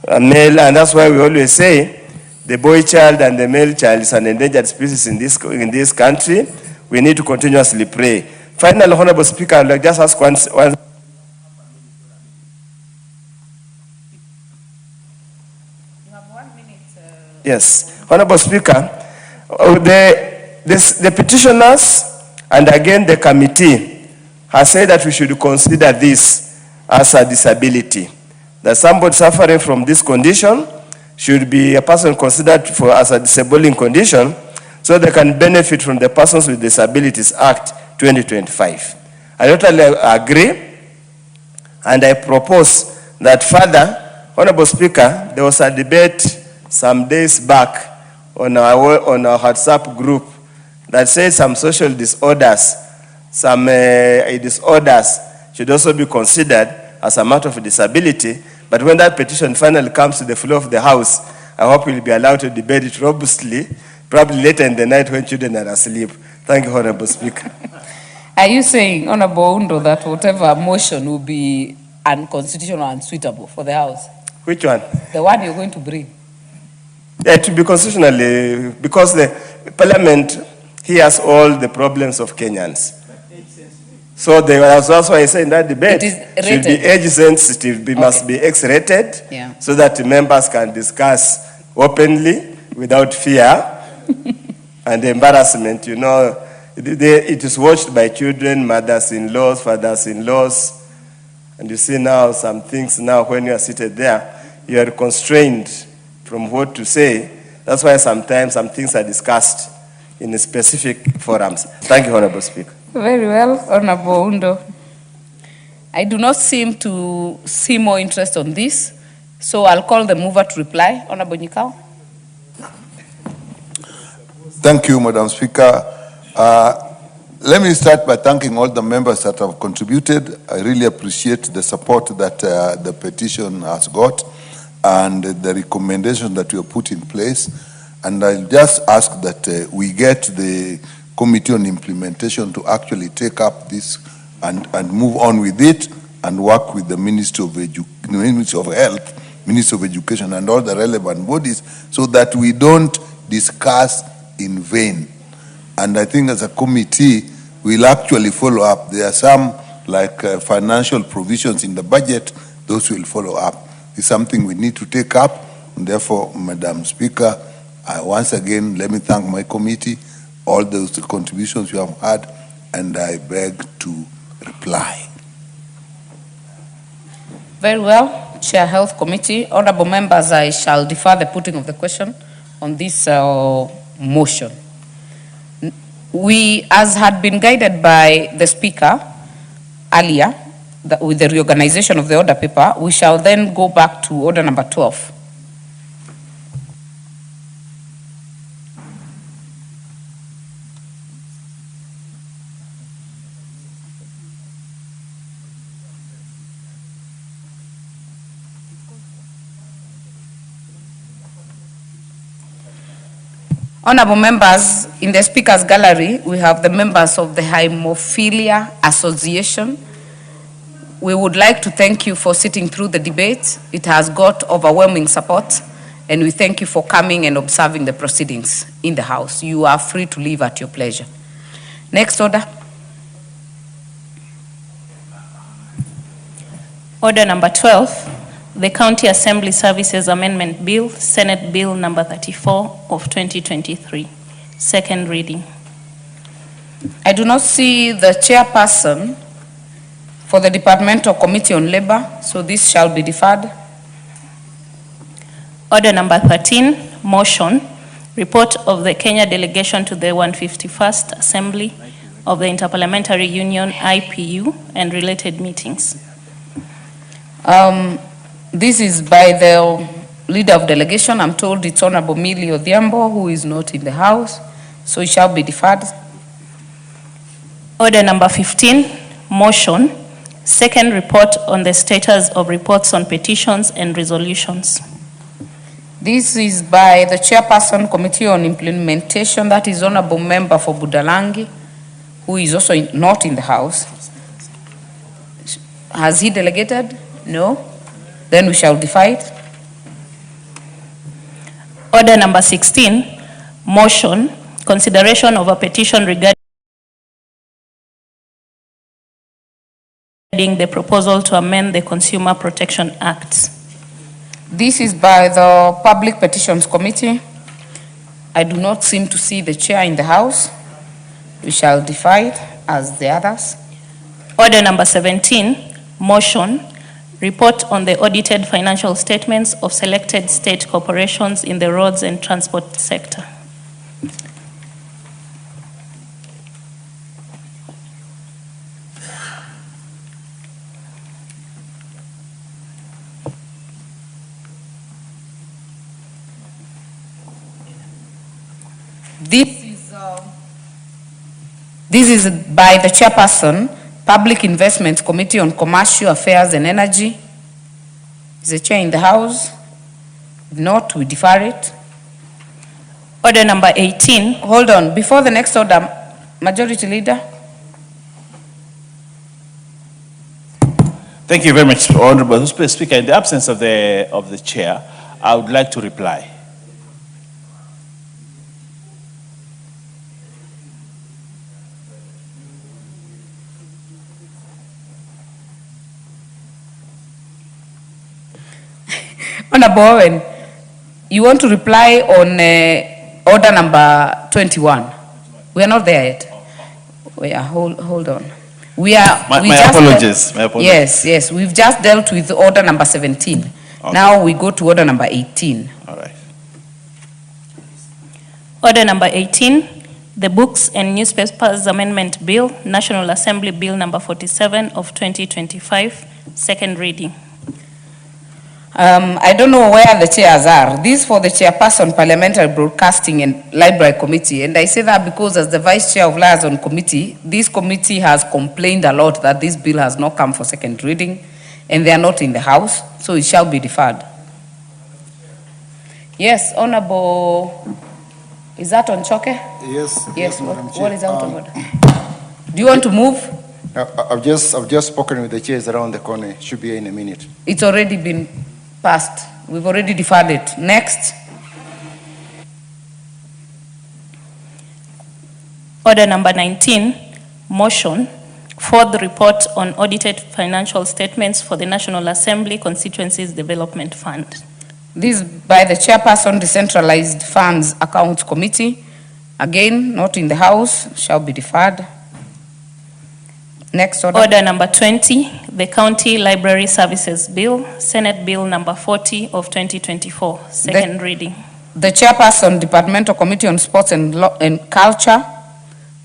and that's why we always say the boy child and the male child is an endangered species in this country. We need to continuously pray. Finally, Honorable Speaker, I'd like just ask one. Yes, Honorable Speaker, the petitioners and again the committee has said that we should consider this as a disability. That somebody suffering from this condition should be a person considered as a disabling condition, so they can benefit from the Persons with Disabilities Act 2025. I totally agree, and I propose that further, Honorable Speaker, there was a debate some days back on our WhatsApp group that said some social disorders, some disorders should also be considered as a matter of disability. But when that petition finally comes to the floor of the House, I hope we'll be allowed to debate it robustly, probably later in the night when children are asleep. Thank you, Honorable Speaker. Are you saying, Honorable Undo, that whatever motion will be unconstitutional and unsuitable for the House? Which one? The one you're going to bring. Yeah, it will be constitutionally, because the Parliament hears all the problems of Kenyans. So that's why I say in that debate, it should be age sensitive, it must be X-rated, so that members can discuss openly without fear and embarrassment. You know, it is watched by children, mothers-in-laws, fathers-in-laws, and you see now some things now when you are seated there, you are constrained from what to say. That's why sometimes some things are discussed in specific forums. Thank you, Honorable Speaker. Very well, Honorable Undo. I do not seem to see more interest on this, so I'll call the mover to reply. Honorable Nyikal. Thank you, Madam Speaker. Let me start by thanking all the members that have contributed. I really appreciate the support that the petition has got and the recommendation that we have put in place. And I'll just ask that we get the Committee on Implementation to actually take up this and move on with it and work with the Ministry of Health, Ministry of Education, and all the relevant bodies so that we don't discuss in vain. And I think as a committee, we'll actually follow up. There are some like financial provisions in the budget, those will follow up. It's something we need to take up. And therefore, Madam Speaker, once again, let me thank my committee, all those contributions you have had, and I beg to reply. Very well, Chair Health Committee. Honorable members, I shall defer the putting of the question on this motion. We, as had been guided by the Speaker earlier, with the reorganization of the order paper, we shall then go back to order number 12. Honorable members, in the Speaker's gallery, we have the members of the Hemophilia Association. We would like to thank you for sitting through the debate. It has got overwhelming support, and we thank you for coming and observing the proceedings in the House. You are free to leave at your pleasure. Next order. Order number 12. The County Assembly Services Amendment Bill, Senate Bill number 34 of 2023. Second reading. I do not see the chairperson for the Departmental Committee on Labor, so this shall be deferred. Order number 13, motion, report of the Kenya delegation to the 151st Assembly of the Interparliamentary Union, IPU, and related meetings. This is by the leader of delegation. I'm told it's Honorable Millie Odhiambo, who is not in the House, so it shall be deferred. Order number 15, motion, second report on the status of reports on petitions and resolutions. This is by the chairperson, Committee on Implementation, that is Honorable Member for Budalangi, who is also not in the House. Has he delegated? No. Then we shall defer it. Order number 16, motion, consideration of a petition regarding the proposal to amend the Consumer Protection Act. This is by the Public Petitions Committee. I do not seem to see the chair in the House. We shall defer it as the others. Order number 17, motion, report on the audited financial statements of selected state corporations in the roads and transport sector. This is by the chairperson, Public Investments Committee on Commercial Affairs and Energy. Is the chair in the House? If not, we defer it. Order number 18. Hold on, before the next order, Majority Leader. Thank you very much, Honorable Speaker. In the absence of the chair, I would like to reply. Honorable Owen, you want to reply on order number 21? We are not there yet. We are, hold on. My apologies. Yes, we've just dealt with order number 17. Okay. Now we go to order number 18. All right. Order number 18, the Books and Newspapers Amendment Bill, National Assembly Bill number 47 of 2025, second reading. I don't know where the chairs are. This for the chairperson, Parliamentary Broadcasting and Library Committee. And I say that because as the vice chair of Liaison Committee, this committee has complained a lot that this bill has not come for second reading and they are not in the House, so it shall be deferred. Yes, Honorable, is that on Choke? Yes. Yes, Madam Chair. what is out of order? Do you want to move? I've just spoken with the chairs around the corner. It should be here in a minute. It's already been passed. We've already deferred it. Next. Order number 19, motion for the report on audited financial statements for the National Assembly Constituencies Development Fund. This by the chairperson, Decentralized Funds Accounts Committee. Again, not in the House, shall be deferred. Next order. Order number 20, the County Library Services Bill, Senate Bill number 40 of 2024, second reading. The chairperson, Departmental Committee on Sports and Culture,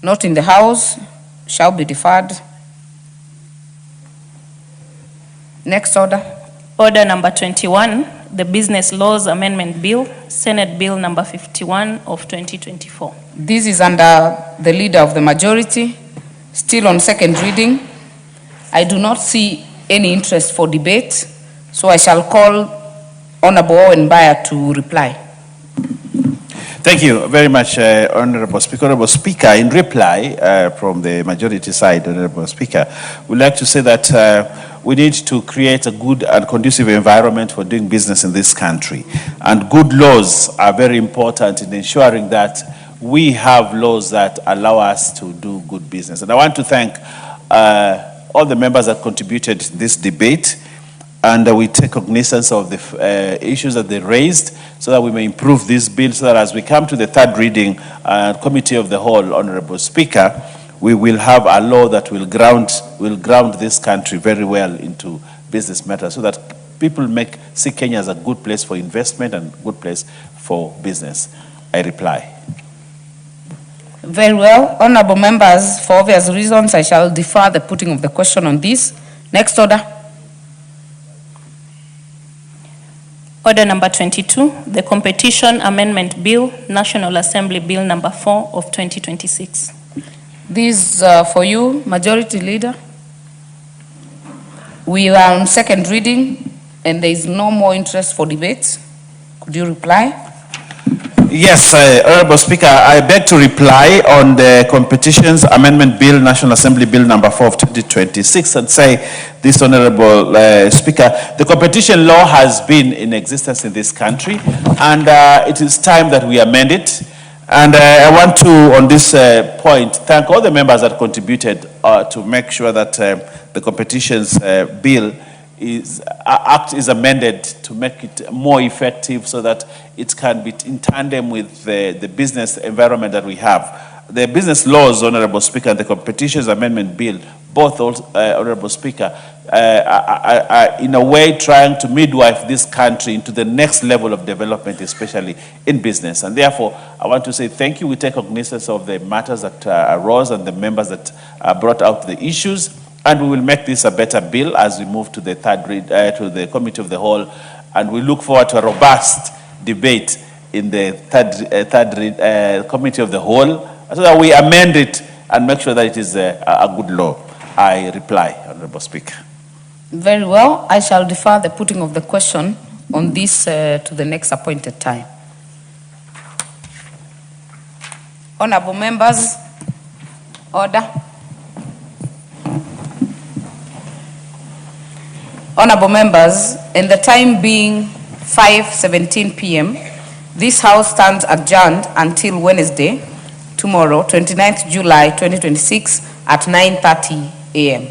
not in the House, shall be deferred. Next order. Order number 21, the Business Laws Amendment Bill, Senate Bill number 51 of 2024. This is under the leader of the majority, still on second reading. I do not see any interest for debate, so I shall call Honorable Owen Bayer to reply. Thank you very much, Honorable Speaker. Honorable Speaker, in reply from the majority side, Honorable Speaker, we'd like to say that we need to create a good and conducive environment for doing business in this country. And good laws are very important in ensuring that we have laws that allow us to do good business. And I want to thank all the members that contributed to this debate, and we take cognizance of the issues that they raised so that we may improve this bill, so that as we come to the third reading, Committee of the Whole, Honorable Speaker, we will have a law that will ground this country very well into business matters, so that people see Kenya as a good place for investment and good place for business. I reply. Very well. Honorable members, for obvious reasons, I shall defer the putting of the question on this. Next order. Order number 22, the Competition Amendment Bill, National Assembly Bill number 4 of 2026. This for you, Majority Leader. We are on second reading and there is no more interest for debate. Could you reply? Yes, Honorable Speaker, I beg to reply on the Competitions Amendment Bill, National Assembly Bill number 4 of 2026, and say this, Honorable Speaker, the competition law has been in existence in this country, and it is time that we amend it. And I want to, on this point, thank all the members that contributed to make sure that the competitions bill act is amended to make it more effective, so that it can be in tandem with the business environment that we have. The business laws, Honorable Speaker, and the Competitions Amendment Bill, both, Honorable Speaker, are in a way trying to midwife this country into the next level of development, especially in business. And therefore, I want to say thank you. We take cognizance of the matters that arose and the members that brought out the issues. And we will make this a better bill as we move to the third read, to the Committee of the Whole, and we look forward to a robust debate in the third read, Committee of the Whole, so that we amend it and make sure that it is a good law. I reply, Honorable Speaker. Very well. I shall defer the putting of the question on this to the next appointed time. Honorable members, order. Honorable members, in the time being 5:17 p.m., this House stands adjourned until Wednesday, tomorrow, 29th July 2026 at 9:30 a.m.